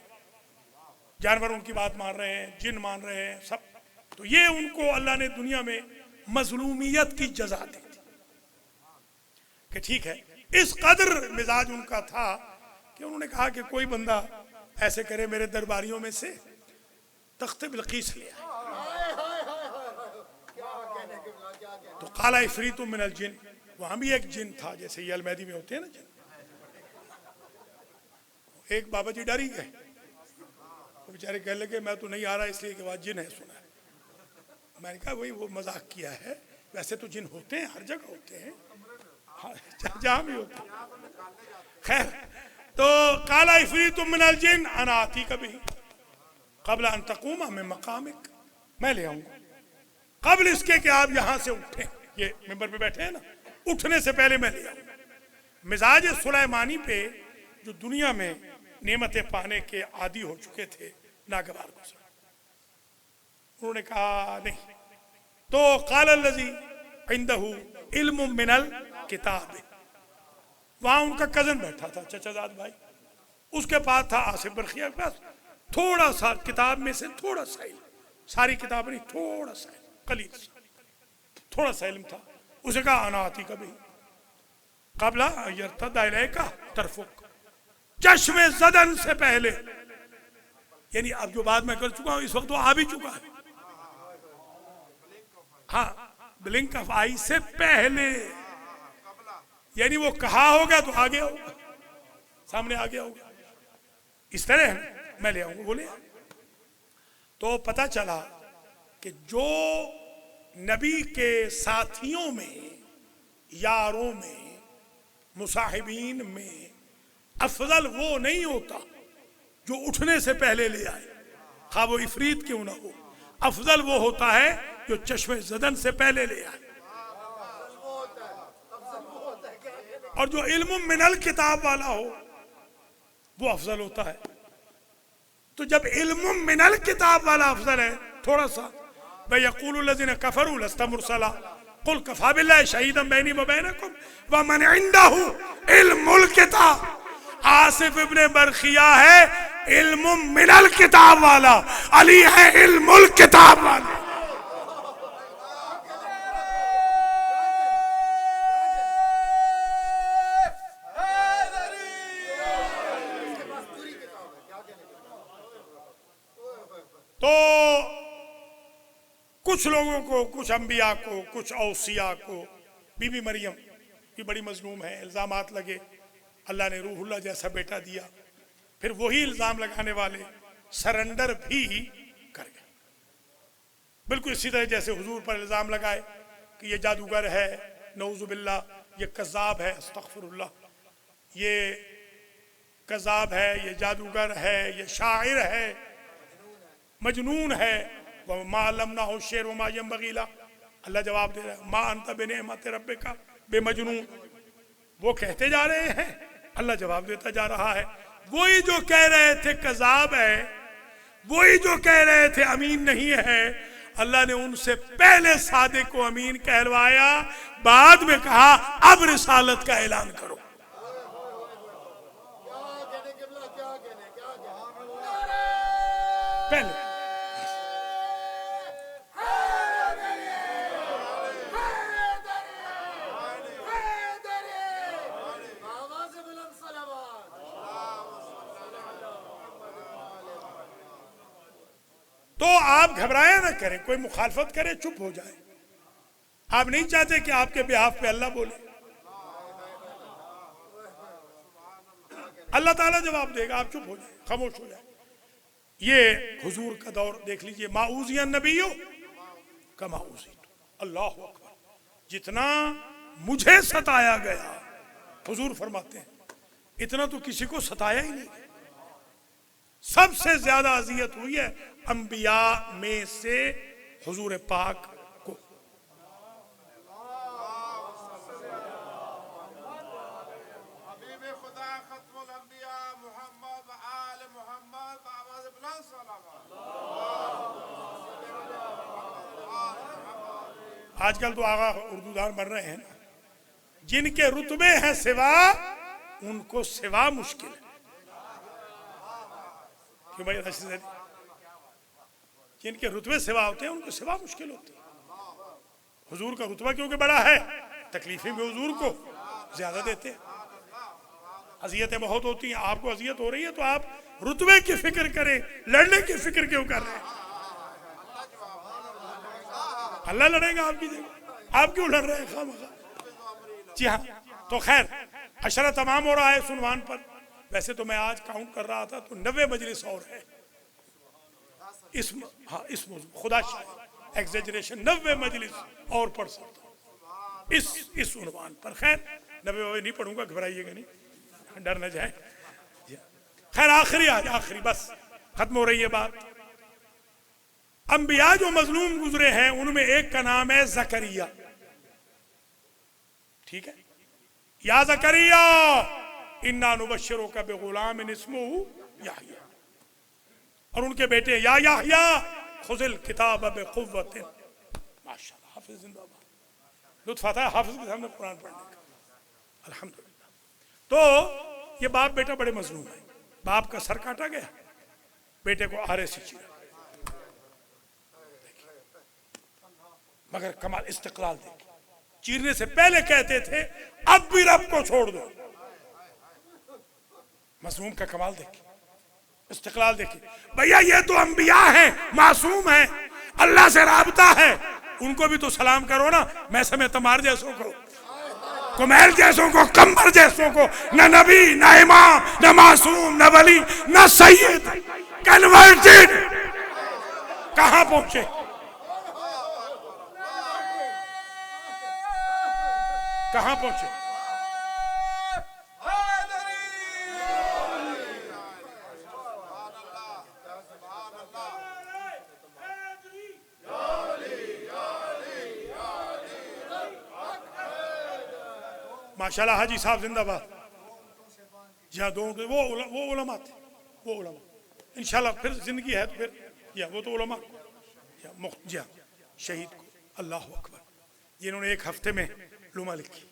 जानवर उनकी बात मान रहे हैं, जिन मान रहे हैं सब। तो ये उनको अल्लाह ने दुनिया में मजलूमियत की जजा दी थी कि ठीक है, इस कदर मिजाज उनका था कि उन्होंने कहा कि कोई बंदा ऐसे करे, मेरे दरबारियों में से तख्त बिल्कीस ले आए। तो काला इफरीत मिनल जिन, वहां भी एक जिन था, जैसे ये अलमैदी में होते हैं ना जिन। एक बाबा जी डर ही गए, वो बेचारे कहने लगे मैं तो नहीं आ रहा इसलिए कि वहां जिन है, सुना है। मैंने कहा वही वो मजाक किया है, वैसे तो जिन होते हैं, हर जगह होते हैं, जहां भी होते हैं। खैर, तो काला इफरीत मिनल जिन अना आती कभी कबल अन तकूमा में मकामिक, मैं ले आऊंगा कबल इसके कि आप यहां से उठे, ये मिंबर पे बैठे हैं ना, उठने से पहले मैं ले आऊंगा। मिजाज सुलेमानी पे जो दुनिया में नेमतें पाने के आदी हो चुके थे, नागवार गुजरा। उन्होंने कहा नहीं, तो काल लजी इंदहु इल्म मिनल किताब, वहां उनका कजन बैठा था, चचाजाद भाई, उसके पास था आसिफ बरखिया के पास थोड़ा सा किताब में से थोड़ा सा इल्म, सारी किताब नहीं, थोड़ा सा कलील थोड़ा सा इल्म था। उसे कहा अना आती कभी कबला का तरफुक, चश्मे ज़दन से पहले, यानी अब जो बात मैं कर चुका हूं इस वक्त वो आ भी चुका है। हाँ, ब्लिंक ऑफ आई से पहले, यानी वो कहा होगा तो आ गया होगा, सामने आ गया होगा। इस तरह मैं ले आऊंगा, बोले। तो पता चला कि जो नबी के साथियों में, यारों में, मुसाहिबीन में अफजल वो नहीं होता जो उठने से पहले ले आए, खा वो इफरीत क्यों ना हो। अफजल वो होता है जो चश्मे ज़दन से पहले ले आए। और जो इल्म मिनल किताब वाला हो वो अफजल होता है। तो जब इल्म मिनल किताब वाला अफजल है, थोड़ा सा वयक़ूलु लज़ीना कफ़रू लस्ता मुरसला कुल कफ़ा बिल्लाहि शहीदन बैनी व बैनकुम व मन इंदहु इल्मुल किताब। आसिफ इब्ने बरखिया है इल्म मिनल किताब वाला, अली है इल्मुल किताब वाला। तो कुछ लोगों को, कुछ अंबिया को, कुछ औसिया को, बीबी मरियम की बड़ी मजलूम है, इल्जामात लगे अल्लाह ने रूहुल्लाह जैसा बेटा दिया, फिर वही इल्जाम लगाने वाले सरेंडर भी कर गए। बिल्कुल इसी तरह जैसे हुजूर पर इल्जाम लगाए कि ये जादूगर है, नऊजुबिल्लाह, ये कज़ाब है, अस्तग़फिरुल्लाह, ये कज़ाब है, ये जादूगर है, ये शायर है, मजनून है। मा लमनाहु शेर व मा यंबगीला, अल्लाह जवाब दे रहा है मा अंत बिनिअमति रब्बिका बेमजनून। वो कहते जा रहे हैं, अल्लाह जवाब देता जा रहा है। वही जो कह रहे थे कज़ाब है, वही जो कह रहे थे अमीन नहीं है, अल्लाह ने उनसे पहले सादिक को अमीन कहलवाया, बाद में कहा अब रिसालत का ऐलान करो। पहले तो आप घबराया ना करें, कोई मुखालफत करे चुप हो जाए। आप नहीं चाहते कि आपके बिहाफ पे अल्लाह बोले, अल्लाह ताला जवाब देगा, आप चुप हो जाए, खामोश हो जाए। ये हुजूर का दौर देख लीजिए, माऊजिया नबियो का माऊजी, अल्लाह अकबर, जितना मुझे सताया गया, हुजूर फरमाते हैं इतना तो किसी को सताया ही नहीं। सबसे ज्यादा अजियत हुई है अंबिया में से हुजूर पाक को। आजकल तो आगा उर्दूदान बन रहे हैं ना, जिनके रुतबे हैं सिवा उनको सिवा मुश्किल है। क्यों भाई रशीद, जिनके रुतबे सिवा होते हैं उनको सिवा मुश्किल होती है। हुजूर का रुतबा क्योंकि बड़ा है, तकलीफें भी हुजूर को ज्यादा देते हैं, अजियतें बहुत होती हैं। आपको अजियत हो रही है तो आप रुतबे की फिक्र करें, लड़ने की फिक्र क्यों कर रहे हैं? अल्लाह लड़ेगा आपकी जगह, आप क्यों लड़ रहे हैं खामखा? जी हाँ, तो खैर अशरा तमाम हो रहा है सुनवान पर। वैसे तो मैं आज काउंट कर रहा था तो 90 मजलिस और है इस, हाँ इस खुदा एग्जेजरेशन 90 मजलिस और पढ़ सकता हूँ इस उन्वान पर। खैर 90 नहीं पढ़ूंगा, घबराइएगा नहीं, डर न जाए। खैर आखिरी, आज आखिरी, बस खत्म हो रही है बात। अंबिया जो मजलूम गुजरे हैं उनमें एक का नाम है जकरिया, ठीक है, या जकरिया इन्ना नुबश्शिरुका बिगुलामिन इस्मुहु याह्या, और उनके बेटे या याह्या खुज़िल किताब बिक़ुव्वतिन। माशाअल्लाह, हाफिज जिंदाबाद। लुत्फ आता है हाफिज के सामने कुरान पढ़ने का, अल्हम्दुलिल्लाह। तो ये बाप बेटा बड़े मजलूम है। बाप का सर काटा गया, बेटे को आरे से चीरा, मगर कमाल इस्तिक़लाल देखिए, चीरने से पहले कहते थे अब भी रब को छोड़ दो। मजलूम का कमाल देखिए, इस्तिक़लाल देखिए। भैया ये तो अंबिया हैं, मासूम हैं, अल्लाह से राबता है, उनको भी तो सलाम करो ना। मैं समय तमार जैसों को, कुमैर जैसों को, कंबर जैसों को, न नबी, न इमाम, न मासूम, न वली, न सैयद, कन्वर्टेड, कहां पहुंचे? कहां पहुंचे? माशाल्लाह हाजी साहब जिंदाबाद। जहाँ दो वो उलमा थे, वो उलमा इंशाल्लाह फिर जिंदगी है तो फिर या वो तो उलमा जी हाँ शहीद को अल्लाह अकबर। जिन्होंने एक हफ्ते में लुमा लिखी।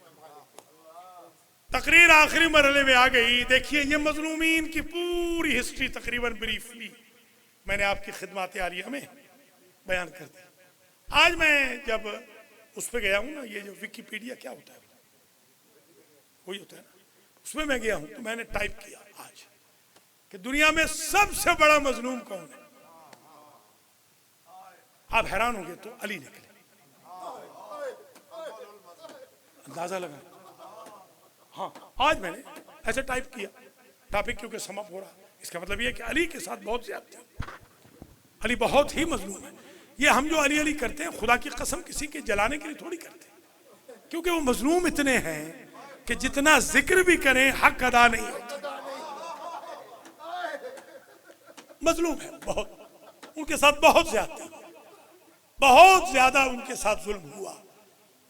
तकरीर आखिरी मरहले में आ गई। देखिए ये मजलूमीन की पूरी हिस्ट्री तकरीबन ब्रीफली मैंने आपकी खिदमत आलिया में बयान कर दी। आज मैं जब उस पर गया हूँ ना, ये जो विकिपीडिया क्या होता है वही होता है ना, उसमें मैं गया हूँ तो मैंने टाइप किया आज कि दुनिया में सबसे बड़ा मजलूम कौन है। आप हैरान होंगे तो अली निकले। अंदाजा लगा। हाँ आज मैंने ऐसे टाइप किया टॉपिक क्योंकि समाप्त हो रहा, इसका मतलब ये कि अली के साथ बहुत ज्यादती, अली बहुत ही मजलूम है। ये हम जो अली अली करते हैं खुदा की कसम किसी के जलाने के लिए थोड़ी करते हैं, क्योंकि वो मजलूम इतने हैं कि जितना जिक्र भी करें हक अदा नहीं होता। मजलूम है बहुत, उनके साथ बहुत ज्यादा, बहुत ज्यादा उनके साथ जुल्म हुआ,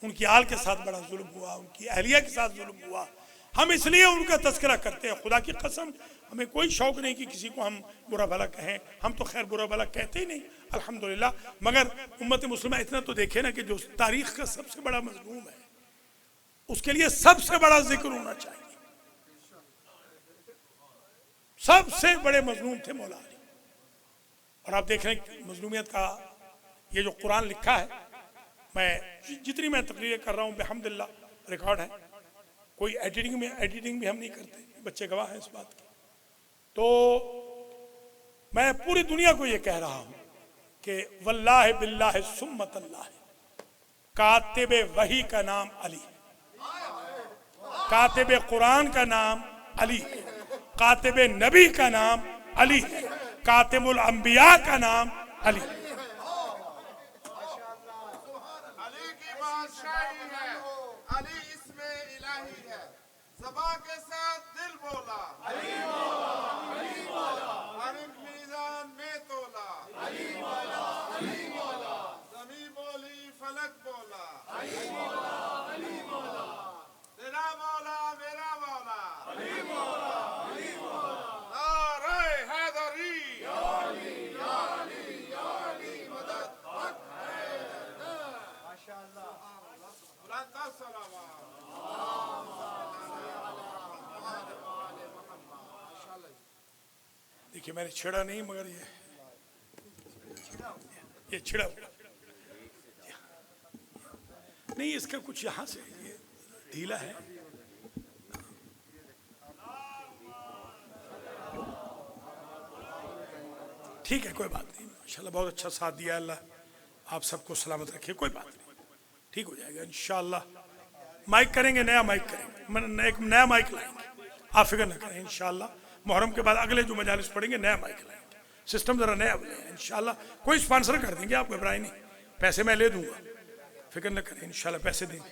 उनकी आल के साथ बड़ा जुल्म हुआ, उनकी अहलिया के साथ जुल्म हुआ। हम इसलिए उनका तस्करा करते हैं। खुदा की कसम हमें कोई शौक नहीं कि किसी को हम बुरा भला कहें, हम तो खैर बुरा भला कहते ही नहीं अल्हम्दुलिल्लाह। मगर उम्मत मुस्लिमा इतना तो देखे ना कि जो तारीख का सबसे बड़ा मजलूम है उसके लिए सबसे बड़ा जिक्र होना चाहिए। सबसे बड़े मजलूम थे मौला अली। और आप देख रहे हैं मजलूमियत का ये जो कुरान लिखा है, मैं जितनी मैं तकरीरें कर रहा हूँ बेहम्दुलिल्लाह रिकॉर्ड है, कोई एडिटिंग भी हम नहीं करते, बच्चे गवाह हैं इस बात की। तो मैं पूरी दुनिया को ये कह रहा हूँ कि वल्लाहि बिल्लाहि सुम्मत अल्लाह, कातिब वही का नाम अली, कातिब कुरान का नाम अली, कातिब नबी का नाम अली, कातिबुल अंबिया का नाम अली। अली की बादशाही है, अली इसमें इलाही है। ज़बान के साथ दिल बोला, अली मौला, अली मौला। हर एक मीज़ान में तोला, अली मौला, अली मौला। ज़मीं बोली फलक बोला, अली मौला, अली मौला। तेरा मौला मेरा मौला, अली मौला, अली मौला। नारे हैदरी, या अली, या अली, या अली मदद हक है। माशाअल्लाह। बुलंद सलावत। देखिए मैंने छेड़ा नहीं, मगर ये छिड़ा हुआ नहीं, इसका कुछ यहाँ से ये ढीला है। ठीक है कोई बात नहीं, माशाल्लाह बहुत अच्छा साथ दिया अल्लाह, आप सबको सलामत रखिए, कोई बात नहीं, ठीक हो जाएगा इंशाल्लाह। माइक करेंगे, नया माइक करेंगे, एक नया माइक लाएंगे, आप फिक्र न करें इंशाल्लाह। मुहर्रम के बाद अगले जो मजालिस पढ़ेंगे नया माइक लाएंगे, सिस्टम जरा नया बनेगा इंशाल्लाह। कोई स्पॉन्सर कर देंगे, आप घबराए नहीं, पैसे मैं ले दूंगा, फिक्र न करें इंशाल्लाह, पैसे देंगे।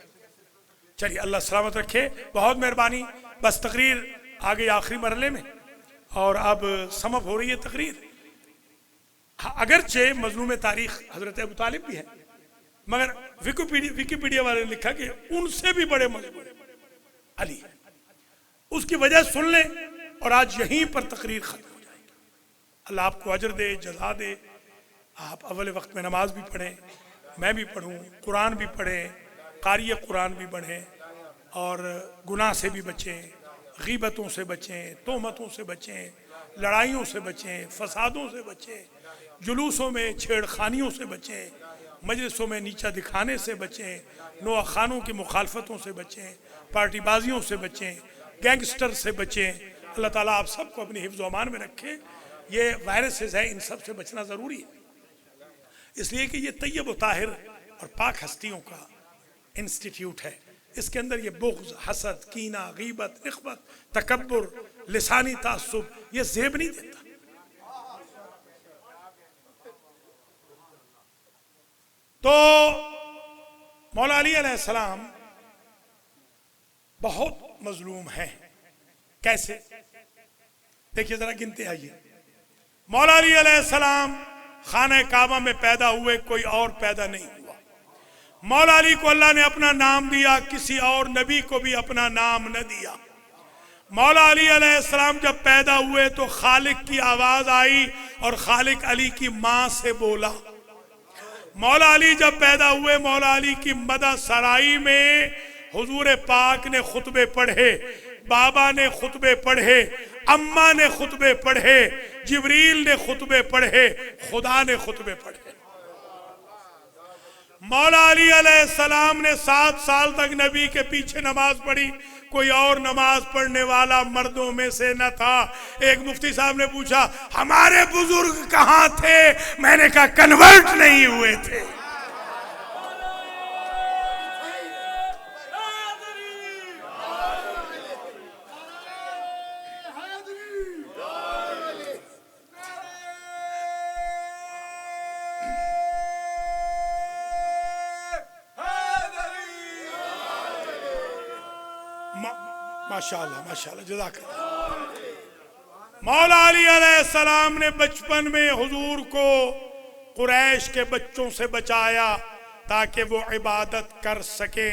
चलिए अल्लाह सलामत रखे, बहुत मेहरबानी। बस तकरीर आ गई आखिरी मरहले में और अब समझ हो रही है तकरीर। अगरचे मजलूम तारीख हजरत अबू तालिब भी है, मगर विकिपीडिया वाले ने लिखा कि उनसे भी बड़े मजलूम अली है। उसकी वजह सुन लें और आज यहीं पर तकरीर खत्म हो जाएगी। अल्लाह आपको अजर दे, जज़ा दे। आप अव्वल वक्त में नमाज भी पढ़ें, मैं भी पढ़ूं, कुरान भी पढ़ें, कारी कुरान भी बढ़ें और गुनाह से भी बचें, गीबतों से बचें, तोहमतों से बचें, लड़ाइयों से बचें, फसादों से बचें, जुलूसों में छेड़खानियों से बचें, मजलिसों में नीचा दिखाने से बचें, नोआ खानों की मुखालफतों से बचें, पार्टीबाजियों से बचें, गैंगस्टर से बचें। अल्लाह ताला आप सबको अपनी हिफ्ज़ अमान में रखे। ये वायरसेस है, इन सब से बचना ज़रूरी है, इसलिए कि ये तैयब व ताहिर और पाक हस्तियों का इंस्टीट्यूट है। इसके अंदर ये बुग़्ज़, हसद, कीना, गीबत, निख़बत, तकब्बुर, लिसानी तासुब ये ज़ेब नहीं देता। तो मौला अली अलैहिस्सलाम बहुत मजलूम हैं। कैसे? देखिए जरा गिनते आइए। मौला अली अलैहिस्सलाम खाने काबा में पैदा हुए, कोई और पैदा नहीं हुआ। मौला अली को अल्लाह ने अपना नाम दिया, किसी और नबी को भी अपना नाम न दिया। मौला अली अलैहिस्सलाम जब पैदा हुए तो खालिक की आवाज आई और खालिक अली की माँ से बोला। मौला अली जब पैदा हुए, मौला अली की मदा सराई में हुजूर पाक ने खुतबे पढ़े, बाबा ने खुतबे पढ़े, अम्मा ने खुतबे पढ़े, जिब्रील ने खुतबे पढ़े, खुदा ने खुतबे पढ़े। मौला अली अलैहिस्सलाम ने 7 साल तक नबी के पीछे नमाज पढ़ी। कोई और नमाज पढ़ने वाला मर्दों में से न था। एक मुफ्ती साहब ने पूछा, हमारे बुजुर्ग कहाँ थे? मैंने कहा, कन्वर्ट नहीं हुए थे। माशाअल्लाह माशाअल्लाह, जज़ाकल्लाह। मौला अली अलैहिस्सलाम ने बचपन में हुजूर को कुरैश के बच्चों से बचाया ताकि वो इबादत कर सके।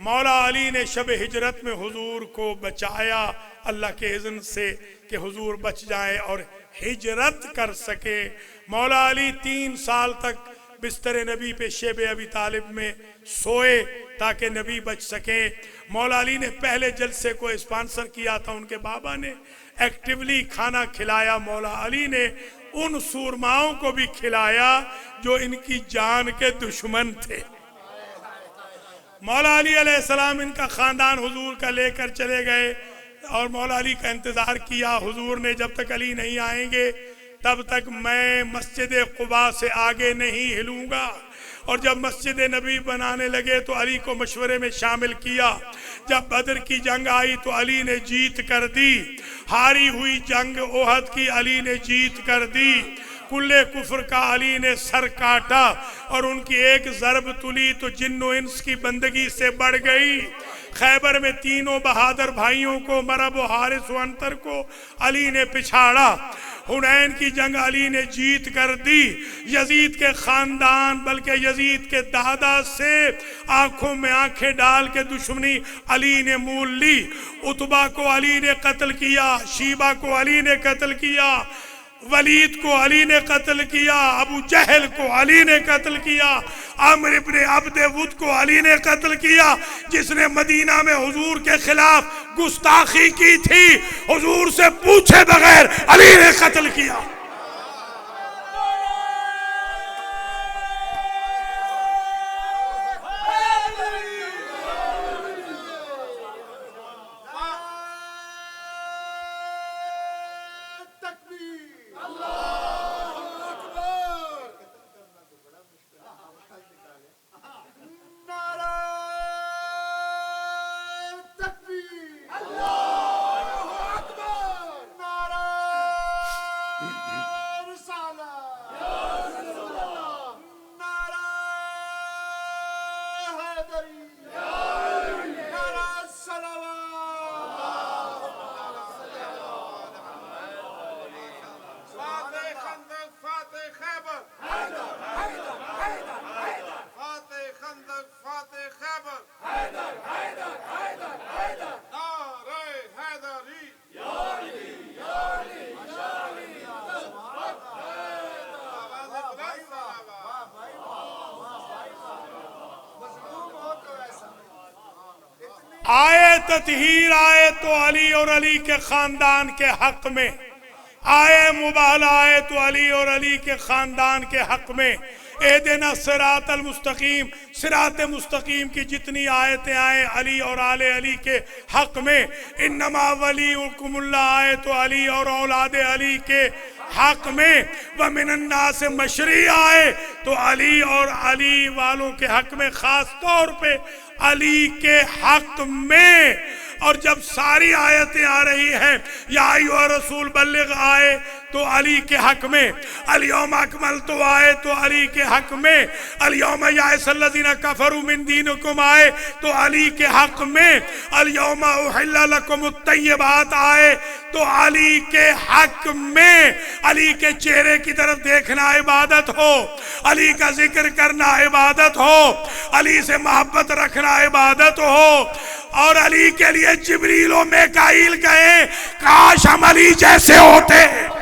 मौला अली ने शब हिजरत में हुजूर को बचाया अल्लाह के इज़्न से कि हुजूर बच जाए और हिजरत कर सके। मौला अली 3 साल तक बिस्तर नबी पे शेब अबी तालिब में सोए ताकि नबी बच सके। मौला अली ने पहले जलसे को स्पॉन्सर किया था, उनके बाबा ने एक्टिवली खाना खिलाया। मौला अली ने उन सूरमाओं को भी खिलाया जो इनकी जान के दुश्मन थे। मौला अली अलैहिस्सलाम इनका खानदान हुजूर का लेकर चले गए और मौला अली का इंतजार किया। हुजूर ने जब तक अली नहीं आएंगे तब तक मैं मस्जिद कुबा से आगे नहीं हिलूंगा। और जब मस्जिद नबी बनाने लगे तो अली को मशवरे में शामिल किया। जब बदर की जंग आई तो अली ने जीत कर दी। हारी हुई जंग ओहद की अली ने जीत कर दी। कुल्ले कुफ्र का अली ने सर काटा और उनकी एक ज़रब तुली तो जिन्नो इंस की बंदगी से बढ़ गई। खैबर में तीनों बहादुर भाइयों को, मरब व हारिस व अंतर को अली ने पिछाड़ा। हुनैन की जंग अली ने जीत कर दी। यजीद के खानदान बल्कि यजीद के दादा से आंखों में आंखें डाल के दुश्मनी अली ने मूल ली। उतबा को अली ने कत्ल किया, शीबा को अली ने कत्ल किया, वलीद को अली ने कत्ल किया, अबू जहल को अली ने कत्ल किया, आमिर इब्ने अब्दे वुद को अली ने कत्ल किया, जिसने मदीना में हुजूर के खिलाफ गुस्ताखी की थी हुजूर से पूछे बगैर अली ने कत्ल किया। आए ततहीर आए तो अली और अली के खानदान के हक में, आए मुबाला आए तो अली और अली के खानदान के हक में। एदेना सिरात अल मुस्तकीम, सिरात मुस्तकीम की जितनी आयतें आए अली और आले अली के हक में। इन्नमा वलीकुमुल्लाह आए तो अली और औलादे अली के हक में। व मिनन्ना से मशरी आए तो अली और अली वालों के हक में। खास तौर पे अली के हक में। और जब सारी आयतें आ रही हैं या अय्युहा रसूल बल्लिग आए तो अली के हक में, अल-यौम अकमलतु आए तो अली के हक में, अल-यौम यअसल्लज़ीना कफ़रू मिन दीनिकुम आए तो अली के हक में, अल-यौम उहिल्ला लकुमुत-तय्यिबात आए तो अली के हक में। अली के चेहरे की तरफ देखना इबादत हो, अली का जिक्र करना इबादत हो, अली से मोहब्बत रखना इबादत हो। और अली के लिए जिब्रील और मीकाईल गए, काश हम अली जैसे होते।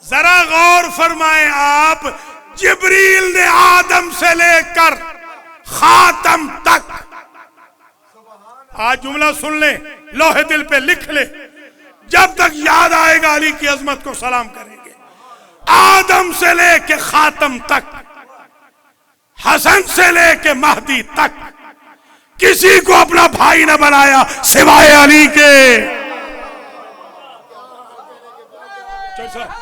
जरा गौर फरमाएं आप, जिब्रील ने आदम से लेकर खातम तक, आज जुमला सुन ले, लोहे दिल पे लिख ले, जब तक याद आएगा अली की अजमत को सलाम करेंगे। आदम से लेके खातम तक, हसन से लेके महदी तक, किसी को अपना भाई न बनाया सिवाय अली के। चल सर,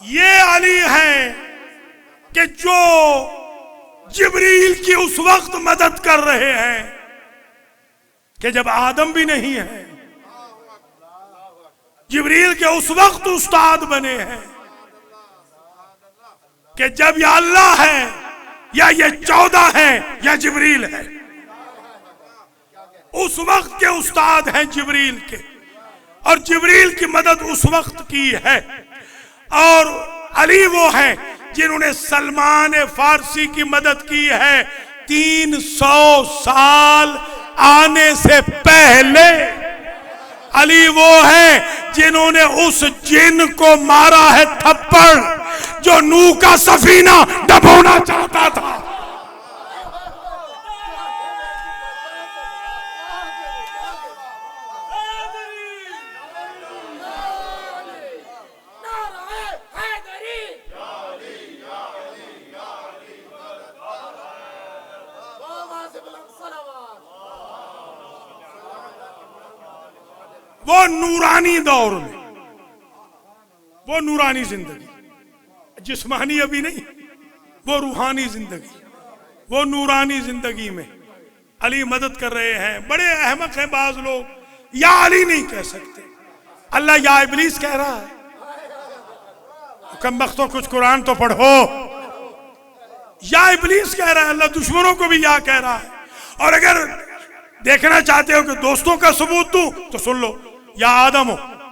ये अली हैं कि जो जिब्रील की उस वक्त मदद कर रहे हैं कि जब आदम भी नहीं है, जिब्रील के उस वक्त उस्ताद बने हैं कि जब या अल्लाह है या ये 14 है या जिब्रील है, उस वक्त के उस्ताद हैं जिब्रील के। और जिब्रील की मदद उस वक्त की है। और अली वो हैं जिन्होंने सलमान फारसी की मदद की है 300 साल आने से पहले। अली वो हैं जिन्होंने उस जिन को मारा है थप्पड़ जो नूह का सफीना डबोना चाहता था। वो नूरानी दौर में, वो नूरानी जिंदगी, जिस्मानी अभी नहीं, वो रूहानी जिंदगी, वो नूरानी जिंदगी में अली मदद कर रहे हैं। बड़े अहमक हैं बाज लोग, या अली नहीं कह सकते, अल्लाह या इब्लीस कह रहा है। कम वक्तों कुछ कुरान तो पढ़ो। या इब्लीस कह रहा है, अल्लाह दुश्मनों को भी या कह रहा है। और अगर देखना चाहते हो कि दोस्तों का सबूत दूं तो सुन लो, या आदम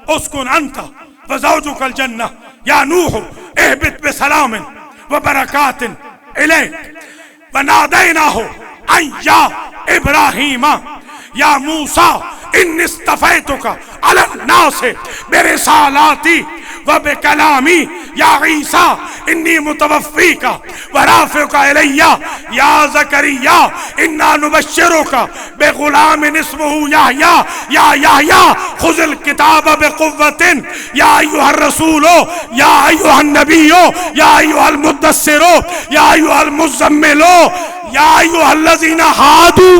उस्कुन अंता व ज़ौजुकल जन्नह या नूह इहबित बिसलामिन व बरकातिन इलैक व नादैनाहु अन या इब्राहीम या मूसा इन्नी इस्तफ़ैतुका अलन्नासि बिरिसालाती व बिकलामी या ईसा इन्नी मुतवफ़्फ़ीका व राफ़िउका इलैया या ज़करिया इन्ना नुबश्शिरुका बिग़ुलामिन इस्मुहु याहया या याहया ख़ुज़िल किताब बिक़ुव्वतिन या अय्युहर रसूलो या अय्युहन नबियो या अय्युहल मुद्दस्सिरो या अय्युहल मुज़्ज़म्मिलो या अय्युहल्लज़ीना हादू।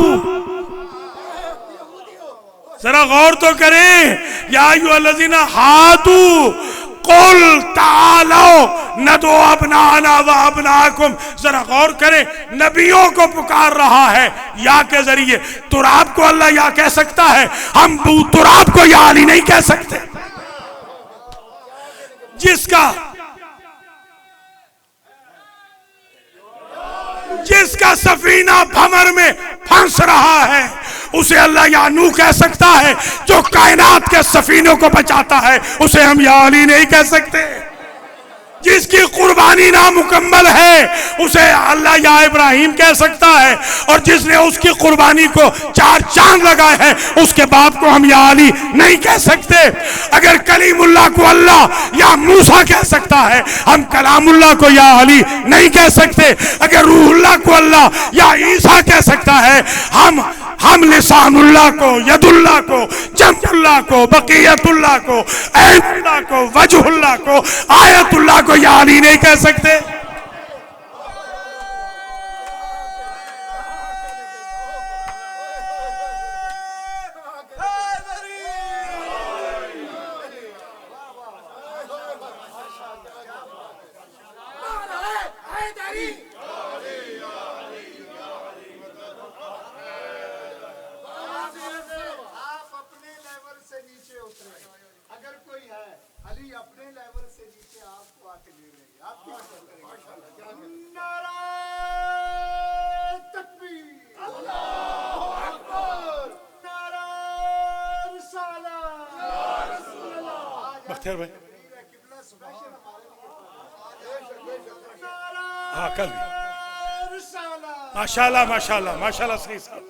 जरा गौर तो करें, या अय्युहल्लज़ीना हादू कुल तालो नदो अबनाना व अबनाकुम। जरा गौर करें, नबियों को पुकार रहा है या के जरिए। तुराब को अल्लाह या कह सकता है, हम तुराब को या अली नहीं कह सकते। जिसका सफीना भंवर में फंस रहा है उसे अल्लाह या नूह कह सकता है। जो कायनात के सफीनों को बचाता है उसे हम या अली नहीं कह सकते। जिसकी कुर्बानी नामुकम्मल है उसे अल्लाह या इब्राहिम कह सकता है। और जिसने उसकी कुर्बानी को 4 चांद लगाए हैं उसके बाप को हम या अली नहीं कह सकते। अगर कलीमुल्लाह को अल्लाह या मूसा कह सकता है, हम कलामुल्लाह को या अली नहीं कह सकते। अगर रूहुल्लाह को अल्लाह या ईसा कह सकता है, हम लिसानुल्लाह को, यदुल्लाह को, जमउल्लाह को, बकीयतुल्लाह को, ऐनुल्लाह को, वजहुल्लाह को, आयतुल्लाह को या अली नहीं कह सकते? बख्तियार भाई, हाँ कल माशाल्लाह माशाल्लाह माशाल्लाह, सही साहब,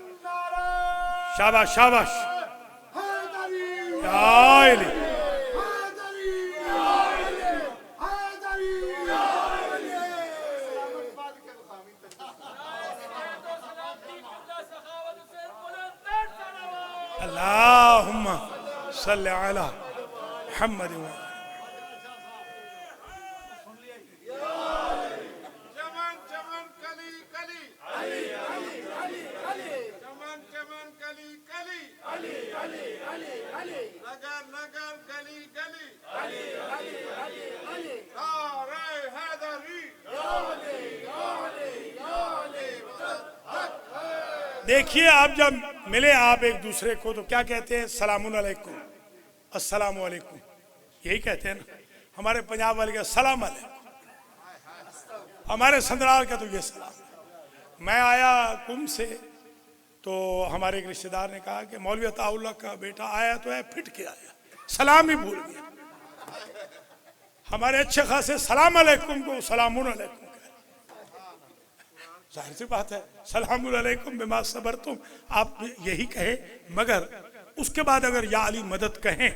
शाबाश शाबाश, या अली। अल्लाहुम्मा सल्ली अला मुहम्मद। चमन चमन कली कली, चमन चमन कली कली, नगर नगर गली गली, नारे हैदरी। देखिए, आप जब मिले आप एक दूसरे को तो क्या कहते हैं? सलामुन अलैकुम, अस्सलामु अलैकुम, यही कहते हैं ना। हमारे पंजाब वाले का सलाम अलैकुम, हमारे संदराल का तो ये सलाम। मैं आया कुंभ से तो हमारे एक रिश्तेदार ने कहा कि मौलवी अताउल्लाह का बेटा आया तो है, फिट के आया, सलाम ही भूल गया। हमारे अच्छे खासे सलाम अलैकुम को सलामुन अलैकुम, जाहिर सी बात है, सलामुन अलैकुम बिमा सबरतुम आप यही कहे, मगर उसके बाद अगर या अली मदद कहें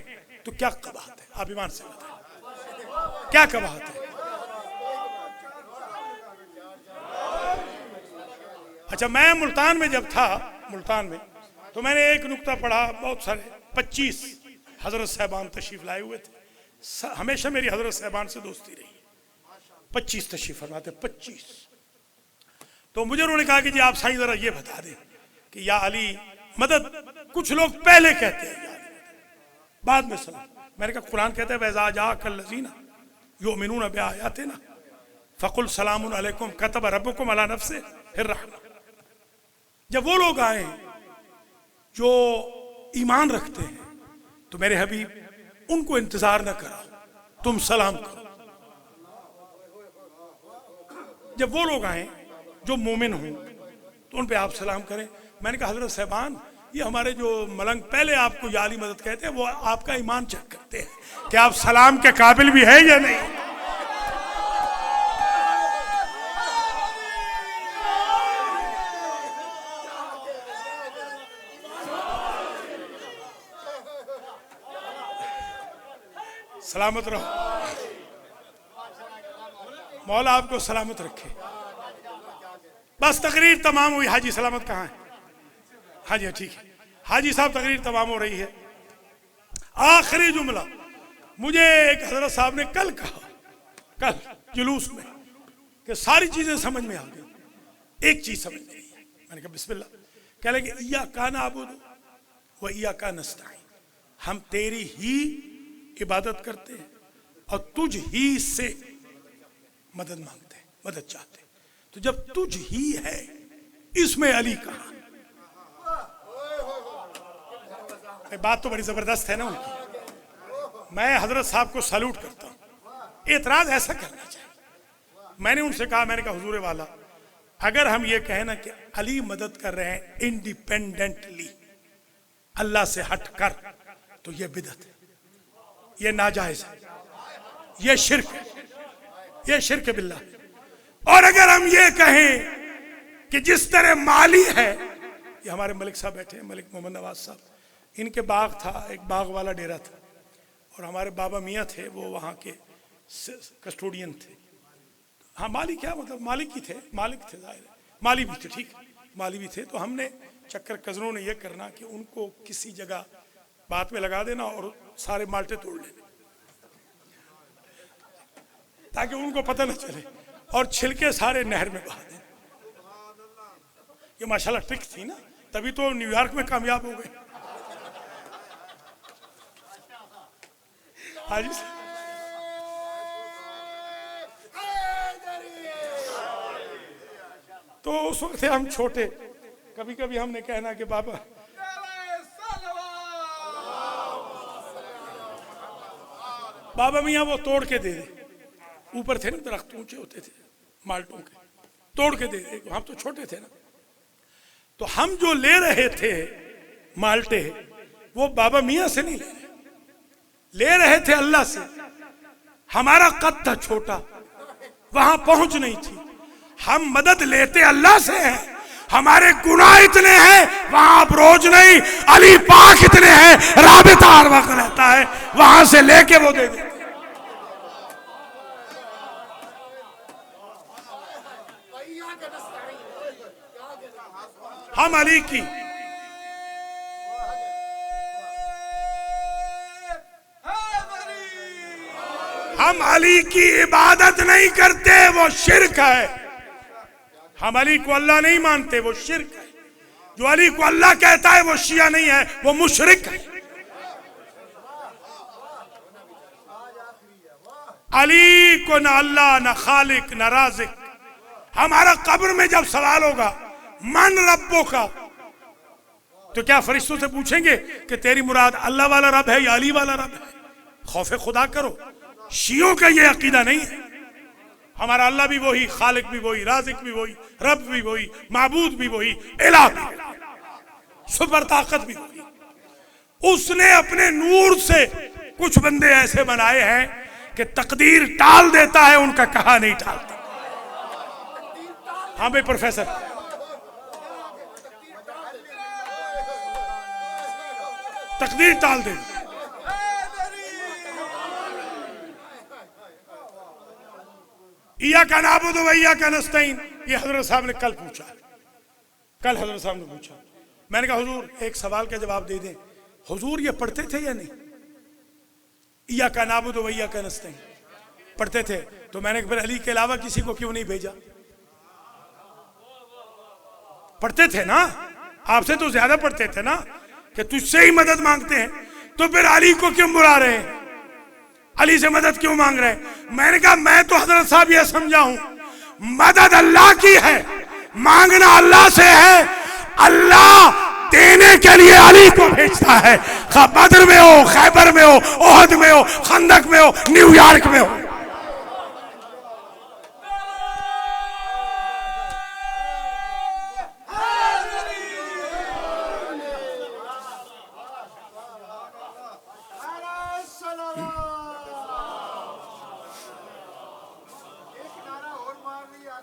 तो क्या कबाहत है? आप ईमान से बताएं, क्या कबाहत है? अच्छा, मैं मुल्तान में जब था, मुल्तान में तो मैंने एक नुक्ता पढ़ा, बहुत सारे 25 हजरत साहबान तशरीफ लाए हुए थे। हमेशा मेरी हजरत साहबान से दोस्ती रही, 25 तशरीफ फरमाते, 25। तो मुझे उन्होंने कहा कि जी आप साईं जरा ये बता दें कि या अली मदद, कुछ लोग पहले कहते हैं या अली बाद में सलाम। मैंने कहा कुरान कहता है वैज़ा जाअकल लज़ीना युमिनूना बिआयातिना फ़कुल सलामुन अलैकुम कतब रब्बुकुम अला नफ्सिहिर रहमा। जब वो लोग आए जो ईमान रखते हैं तो मेरे हबीब उनको इंतजार न कराओ, तुम सलाम करो। जब वो लोग आए जो मोमिन हों तो उन पे आप सलाम करें। मैंने कहा हजरत साहबान, ये हमारे जो मलंग पहले आपको या अली मदद कहते हैं वो आपका ईमान चेक करते हैं कि आप सलाम के काबिल भी है या नहीं। सलामत रहो, मौला आपको सलामत रखे। बस तकरीर तमाम हुई। हाजी सलामत कहाँ है? हाँ जी ठीक है हाजी साहब, तकरीर तमाम हो रही है। आखिरी जुमला मुझे एक हजरत साहब ने कल कहा, कल जुलूस में, कि सारी चीजें समझ में आ गई, एक चीज समझ में नहीं। मैंने कहा बिस्मिल्लाह। कह लगे इय्याका नअबुदु व इय्याका नस्तईन, हम तेरी ही इबादत करते हैं और तुझ ही से मदद मांगते हैं, मदद चाहते हैं। तो जब तुझ ही है, इसमें अली कहा। बात तो बड़ी जबरदस्त है ना उनकी। मैं हजरत साहब को सैल्यूट करता हूं। एतराज ऐसा करना चाहिए। मैंने उनसे कहा, मैंने कहा हुजूर वाला, अगर हम ये कहें ना कि अली मदद कर रहे हैं इंडिपेंडेंटली, अल्लाह से हटकर, तो ये बिदअत है, ये नाजायज है, ये शिर्क है, ये शिर्क बिल्लाह। और अगर हम ये कहें कि जिस तरह माली है, ये हमारे मलिक साहब बैठे हैं, मलिक मोहम्मद नवाज साहब, इनके बाग था, एक बाग वाला डेरा था और हमारे बाबा मियाँ थे, वो वहाँ के कस्टोडियन थे। हाँ मालिक क्या मतलब, मालिक ही थे, मालिक थे, जाहिर है माली भी थे, ठीक माली भी थे। तो हमने चक्कर कजरों ने यह करना कि उनको किसी जगह बात में लगा देना और सारे माल्टे तोड़ लेने, ताकि उनको पता न चले, और छिलके सारे नहर में बहा दें। ये माशाल्लाह ट्रिक थी ना, तभी तो न्यूयॉर्क में कामयाब हो गए। हाँ जी, तो उस वक्त हम छोटे, कभी कभी हमने कहना कि बाबा बाबा मियाँ वो तोड़ के दे दे, ऊपर थे ना दरख्त ऊंचे होते थे माल्टों के, तोड़ के दे दे। हम तो छोटे थे ना, तो हम जो ले रहे थे माल्टे वो बाबा मियाँ से नहीं ले रहे थे अल्लाह से। हमारा कद था छोटा, वहां पहुंच नहीं थी, हम मदद लेते अल्लाह से हैं। हमारे गुनाह इतने हैं वहां अप्रोच नहीं, अली पाक इतने हैं राबिता हर वक्त रहता है, वहां से लेके वो दे देते। हम अली की इबादत नहीं करते, वो शिर्क है। हम अली को अल्लाह नहीं मानते, वो शिर्क है। जो अली को अल्लाह कहता है वो शिया नहीं है, वो मुशरिक है। अली को न अल्लाह, न खालिक, न राज़िक। हमारा कब्र में जब सवाल होगा मन रब्बों का, तो क्या फरिश्तों से पूछेंगे कि तेरी मुराद अल्लाह वाला रब है या अली वाला रब है? खौफे खुदा करो। शियों का ये अकीदा नहीं है। हमारा अल्लाह भी वही, खालिक भी वही, राज़िक भी वही, रब भी वही, माबूद भी वही, इलाह भी, सुपर ताकत भी वही। उसने अपने नूर से कुछ बंदे ऐसे बनाए हैं कि तकदीर टाल देता है, उनका कहा नहीं टालता। हाँ भाई प्रोफेसर, तकदीर टाल दे। इया का नाबुद व इया का नस्तईन, ये हजरत साहब ने कल पूछा, कल हजरत साहब ने पूछा। मैंने कहा हुजूर एक सवाल का जवाब दे दें, हुजूर ये पढ़ते थे या नहीं? इया का नाबुद व इया का नस्तईन पढ़ते थे। तो मैंने फिर अली के अलावा किसी को क्यों नहीं भेजा? पढ़ते थे ना, आपसे तो ज्यादा पढ़ते थे ना, कि तुझसे ही मदद मांगते हैं, तो फिर अली को क्यों बुला रहे हैं? अली से मदद क्यों मांग रहे हैं? मैंने कहा मैं तो हजरत साहब ये समझा हूं, मदद अल्लाह की है, मांगना अल्लाह से है। अल्लाह देने के लिए अली को भेजता है, खा बद्र में हो, खैबर में हो, ओहद में हो, खंदक में हो, न्यूयॉर्क में हो।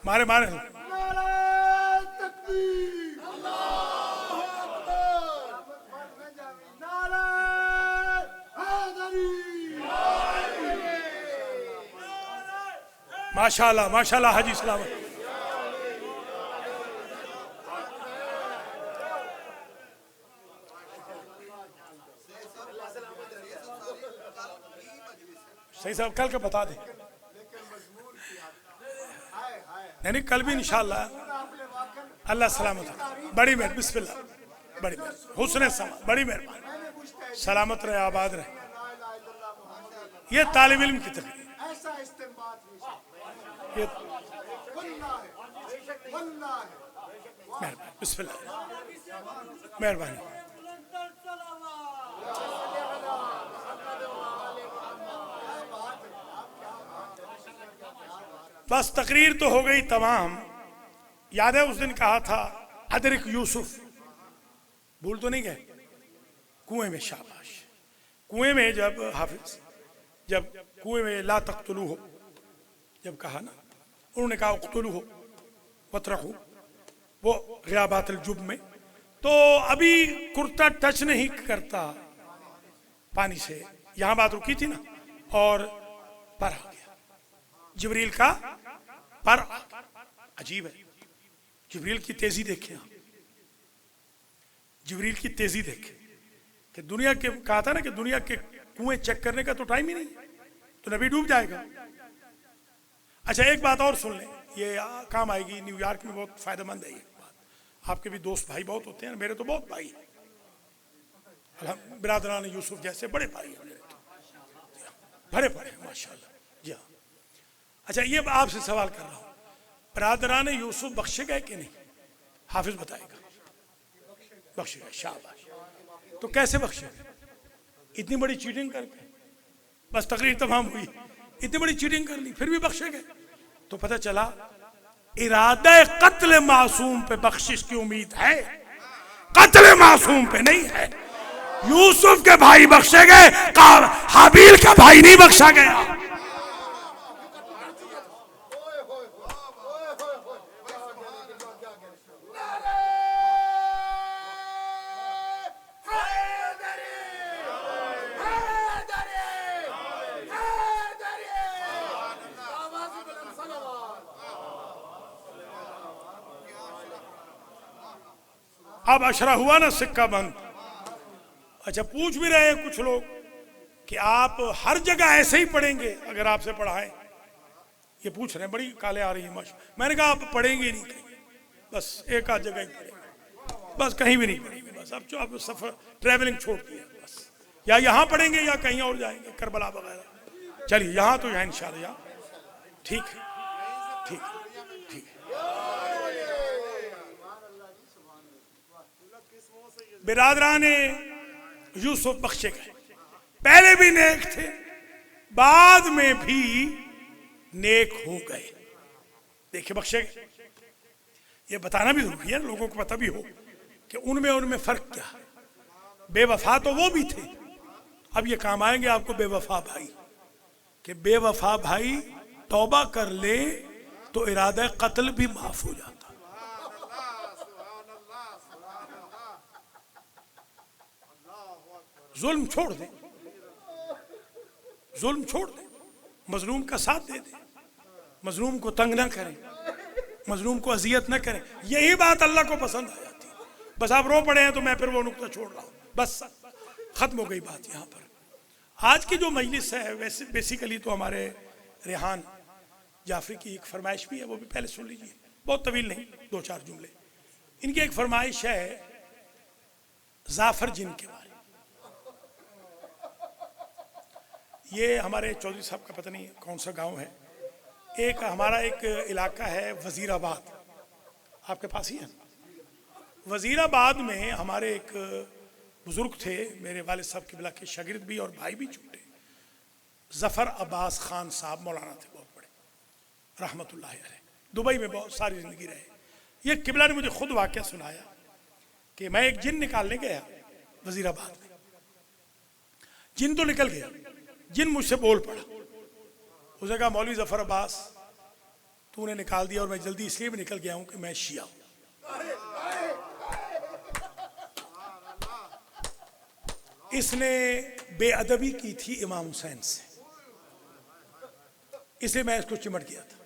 मारे मारे माशाल्लाह माशाल्लाह। हाजी सलामत। सही साहब कल का बता दें। नहीं कल भी इंशाअल्लाह। अल्लाह सलामत, बड़ी मेहर, बिस्मिल्लाह, बड़ी मेहर, हुस्न समा, बड़ी मेहरबानी, सलामत रहे, आबाद रहे। ये तालिब इल्म की तकरीर, ये मेहरबानी, बिस्मिल्लाह, मेहरबानी। बस तकरीर तो हो गई तमाम। याद है उस दिन कहा था अदरिक यूसुफ, भूल तो नहीं गए? कुएं में, शाबाश, कुएं में जब हाफिज, जब कुएं में ला तख्तुलू हो, जब कहा ना, उन्होंने कहा उख्तुलू हो वतरहू, वो ग़ियाबात जुब में, तो अभी कुर्ता टच नहीं करता पानी से, यहां बात रुकी थी ना, और पर आ गया जिब्रील का पर। अजीब है, जिब्रील की तेजी देखें आप। जिब्रील की तेजी देखे कि दुनिया के, कहा था ना कि दुनिया के कुएं चेक करने का तो टाइम ही नहीं, तो नबी डूब जाएगा। अच्छा एक बात और सुन लें, ये काम आएगी, न्यूयॉर्क में बहुत फायदेमंद है ये बात। आपके भी दोस्त भाई बहुत होते हैं, मेरे तो बहुत भाई हैं, बिरादरान यूसुफ जैसे बड़े भाई हैं मेरे तो, भरे पड़े हैं माशाल्लाह जी हाँ। अच्छा ये आपसे सवाल कर रहा हूँ, बिरादरान यूसुफ बख्शे गए कि नहीं? हाफिज बताएगा। बख्शे गए, शाबाश। तो कैसे बख्शे गए? इतनी बड़ी चीटिंग करके, बस तकरीर तमाम हुई, इतनी बड़ी चीटिंग कर ली फिर भी बख्शे गए। तो पता चला इरादा कत्ल मासूम पे बख्शिश की उम्मीद है, कत्ल मासूम पे नहीं है। यूसुफ के भाई बख्शे गए, हाबील का भाई नहीं बख्शा गया। अब अशरा हुआ ना सिक्का बंद। अच्छा पूछ भी रहे हैं कुछ लोग कि आप हर जगह ऐसे ही पढ़ेंगे अगर आपसे पढ़ाएं, ये पूछ रहे हैं, बड़ी काले आ रही है मश। मैंने कहा आप पढ़ेंगे नहीं कहीं, बस एक आध जगह ही पढ़ेंगे, बस कहीं भी नहीं पढ़ेंगे। बस अब जो आप सफर ट्रैवलिंग छोड़ दिया, बस या यहाँ पढ़ेंगे या कहीं और जाएंगे, करबला वगैरह। चलिए यहाँ तो यहाँ इंशाल्लाह यहाँ ठीक है, ठीक है, ठीक है। बिरादरान यूसुफ बख्शे गए, पहले भी नेक थे, बाद में भी नेक हो गए। देखिए बख्शे गए, ये बताना भी जरूरी है, लोगों को पता भी हो कि उनमें फर्क क्या है। बेवफा तो वो भी थे, अब ये काम आएंगे आपको बेवफा भाई, कि बेवफा भाई तौबा कर ले तो इरादा कत्ल भी माफ हो जाता। जुल्म छोड़ दे, जुल्म छोड़ दे, मजलूम का साथ दे दे, मजलूम को तंग ना करें, मजलूम को अजियत ना करें। यही बात अल्लाह को पसंद आ जाती है। बस आप रो पड़े हैं तो मैं फिर वो नुक्ता छोड़ रहा हूँ, बस खत्म हो गई बात यहाँ पर। आज की जो मजलिस है वैसे बेसिकली तो हमारे रेहान जाफरी की एक फरमाइश भी है, वो भी पहले सुन लीजिए, बहुत तवील नहीं, 2-4 जुमले। इनकी एक फरमाइश है जाफर जिन के बारे। ये हमारे चौधरी साहब का पता नहीं कौन सा गांव है, एक हमारा एक इलाका है वजीराबाद, आपके पास ही है। वजीराबाद में हमारे एक बुजुर्ग थे, मेरे वालिद साहब किबला के शागिर्द भी और भाई भी छूटे, जफर अब्बास खान साहब मौलाना थे, बहुत बड़े, रहमतुल्लाह अलैह। दुबई में बहुत सारी जिंदगी रहे। ये किबला ने मुझे खुद वाकया सुनाया कि मैं एक जिन निकालने गया वजीराबाद में, जिन तो निकल गया, जिन मुझसे बोल पड़ा। उसने कहा मौलवी जफर अब्बास तूने निकाल दिया, और मैं जल्दी इसलिए भी निकल गया हूं कि मैं शिया हूं। इसने बेअदबी की थी इमाम हुसैन से, इसलिए मैं इसको चिमट गया था।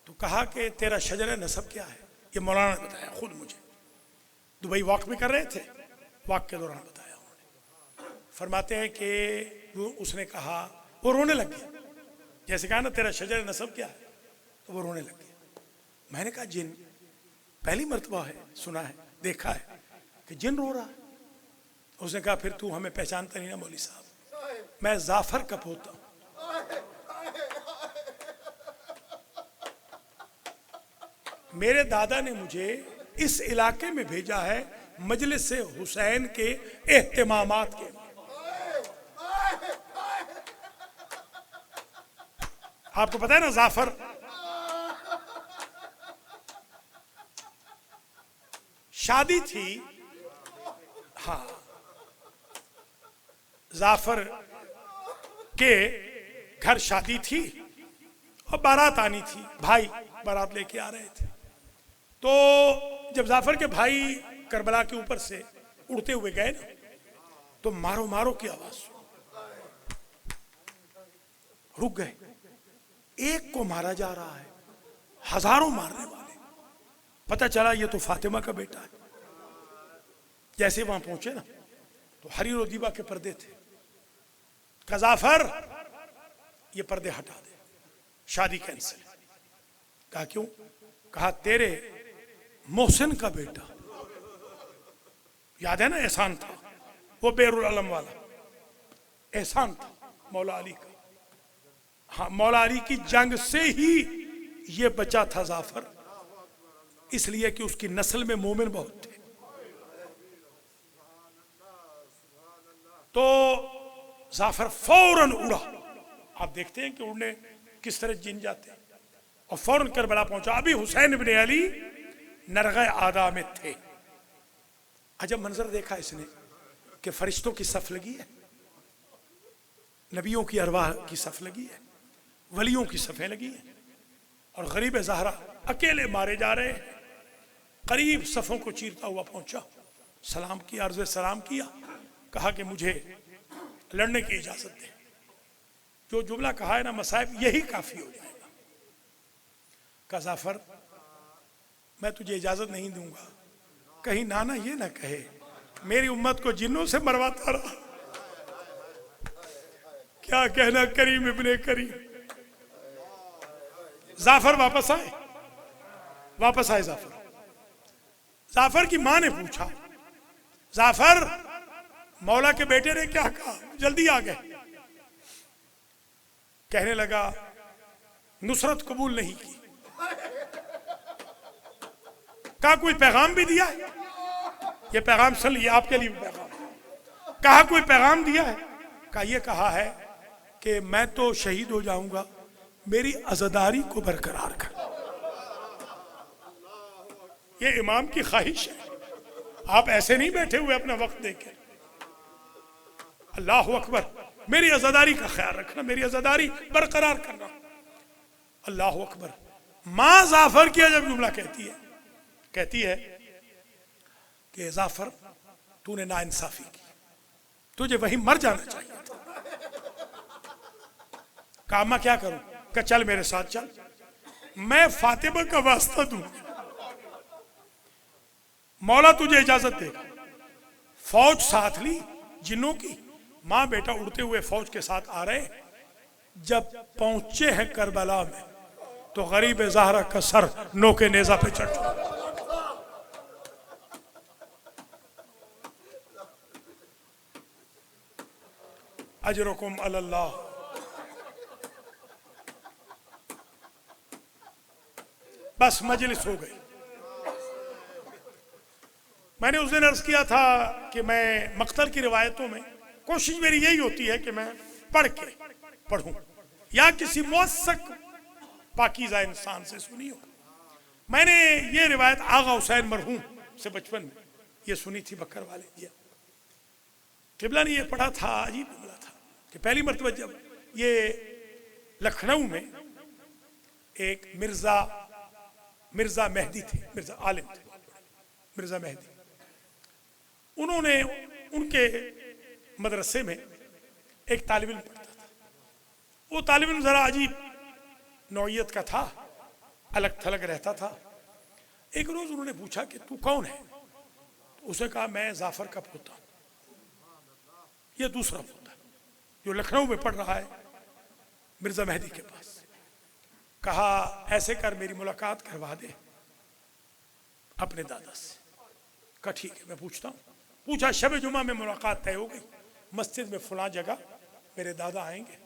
तो कहा कि तेरा शजर नसब क्या है? ये मौलाना ने बताया खुद मुझे, दुबई वॉक भी कर रहे थे, वॉक के दौरान बताया उन्होंने। फरमाते हैं कि उसने कहा, वो रोने लग गया, जैसे कहा ना तेरा शजर नसब क्या है, तो वो रोने लग गया। मैंने कहा जिन, पहली मर्तबा है सुना है, देखा है कि जिन रो रहा है। उसने कहा फिर तू हमें पहचानता नहीं ना मौली साहब, मैं जाफर का पोता हूं। मेरे दादा ने मुझे इस इलाके में भेजा है मजलिस हुसैन के एहतमामात के। आपको पता है ना जाफर शादी थी, हाँ जाफर के घर शादी थी और बारात आनी थी, भाई बारात लेके आ रहे थे। तो जब जाफर के भाई करबला के ऊपर से उड़ते हुए गए ना, तो मारो मारो की आवाज, रुक गए। एक को मारा जा रहा है, हजारों मारने वाले। पता चला ये तो फातिमा का बेटा है। जैसे वहां पहुंचे ना तो हरीर और दीबा के पर्दे थे। कहा जाफर ये पर्दे हटा दे, शादी कैंसिल। कहा क्यों? कहा तेरे मोहसिन का बेटा, याद है ना एहसान था, वो बेरुल अलम वाला एहसान था मौला अली का। हाँ, मौला अली की जंग से ही ये बचा था जाफर, इसलिए कि उसकी नस्ल में मोमिन बहुत थे। तो जाफर फौरन उड़ा। आप देखते हैं कि उड़ने किस तरह जिन जाते हैं, और फौरन करबला पहुंचा। अभी हुसैन इब्ने अली नरग़े आदा में थे। अजब मंजर देखा इसने कि फरिश्तों की सफ लगी है, नबियों की अरवाह की सफ लगी है, वलियों की सफ़ें लगी हैं, और गरीब ज़हरा अकेले मारे जा रहे हैं। करीब सफ़ों को चीरता हुआ पहुंचा, सलाम किया, अर्ज़ सलाम किया, कहा कि मुझे लड़ने की इजाज़त दे। जो जुमला कहा है ना मसाइब, यही काफ़ी हो जाएगा। कहा जाफर मैं तुझे इजाज़त नहीं दूंगा, कहीं नाना ये ना कहे मेरी उम्मत को जिन्नों से मरवाता रहा। क्या कहना करीम इब्ने करीम। जाफर वापस आए, वापस आए जाफर। जाफर की मां ने पूछा, जाफर मौला के बेटे ने क्या कहा, जल्दी आ गए। कहने लगा नुसरत कबूल नहीं की। कहा कोई पैगाम भी दिया है? ये पैगाम सुन लिया, आपके लिए पैगाम। कहा कोई पैगाम दिया है? कहा ये कहा है कि मैं तो शहीद हो जाऊंगा, मेरी अज़ादारी को बरकरार कर। ये इमाम की ख्वाहिश है, आप ऐसे नहीं बैठे हुए अपना वक्त देके। अल्लाह अकबर, मेरी अज़ादारी का ख्याल रखना, मेरी अज़ादारी बरकरार करना। अल्लाह अकबर। मां जाफर की जब जुमला कहती है कि जाफर तूने नाइंसाफी की, तुझे वहीं मर जाना चाहिए था। कहा मैं क्या करूं? कहा चल मेरे साथ चल, मैं फातिमा का वास्ता दूं, मौला तुझे इजाजत देगा। फौज साथ ली जिन्नों की, मां बेटा उड़ते हुए फौज के साथ आ रहे। जब पहुंचे हैं करबला में तो गरीब ज़हरा का सर नोके नेजा पे चढ़ चुका। अजरुकुम अल्लाह। बस मजलिस हो गई। मैंने उस दिन अर्ज किया था कि मैं मक्तल की रिवायतों में कोशिश मेरी यही होती है कि मैं पढ़ूं या किसी मुवस्सक पाकीज़ा इंसान से सुनी हो। मैंने ये रिवायत आगा हुसैन मरहूम से बचपन में ये सुनी थी, बकर वाले दिया किबला ने ये पढ़ा था। अजीब जुमला था कि पहली मरतबा जब ये लखनऊ में एक मिर्जा मेहदी थे, मिर्जा आलिम थे, मिर्जा मेहदी, उन्होंने उनके मदरसे में एक तालिब इल्म पढ़ता था। वो तालिब इल्म जरा अजीब नौइयत का था, अलग थलग रहता था। एक रोज उन्होंने पूछा कि तू कौन है? तो उसे कहा मैं जाफर का पोता, ये दूसरा पोता जो लखनऊ में पढ़ रहा है मिर्जा मेहदी के पास। कहा ऐसे कर मेरी मुलाकात करवा दे अपने दादा से। कहा ठीक है मैं पूछता हूँ। पूछा, शब जुमा में मुलाकात तय हो गई, मस्जिद में फलां जगह मेरे दादा आएंगे।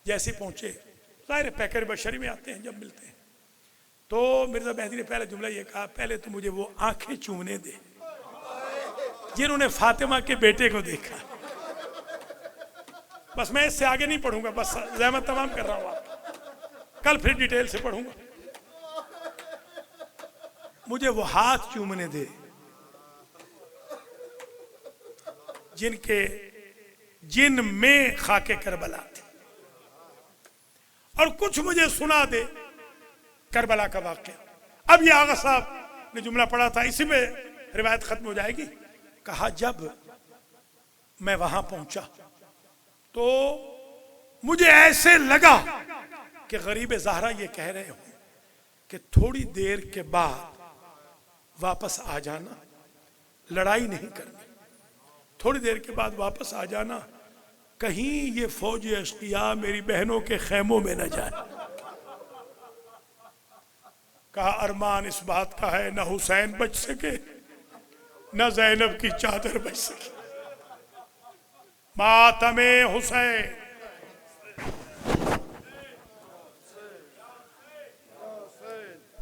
जैसे पहुंचे, ज़ाहिर पैकर बशरी में आते हैं जब मिलते हैं, तो मिर्जा मेहदी ने पहले जुमला ये कहा, पहले तो मुझे वो आंखें चूमने दे जिन्होंने फातिमा के बेटे को देखा। बस मैं इससे आगे नहीं पढ़ूंगा, बस ज़हमत तमाम कर रहा हूँ आपकी, कल फिर डिटेल से पढ़ूंगा। मुझे वो हाथ चूमने दे जिन में खाके करबला थे, और कुछ मुझे सुना दे करबला का वाक़या। अब ये आगा साहब ने जुमला पढ़ा था, इसी में रिवायत खत्म हो जाएगी। कहा जब मैं वहां पहुंचा तो मुझे ऐसे लगा कि गरीब ज़हरा ये कह रहे हो कि थोड़ी देर के बाद वापस आ जाना, लड़ाई नहीं करनी, थोड़ी देर के बाद वापस आ जाना, कहीं ये फौज अश्किया मेरी बहनों के खेमों में न जाए। कहा अरमान इस बात का है, न हुसैन बच सके न ज़ैनब की चादर बच सके। मातमे हुसैन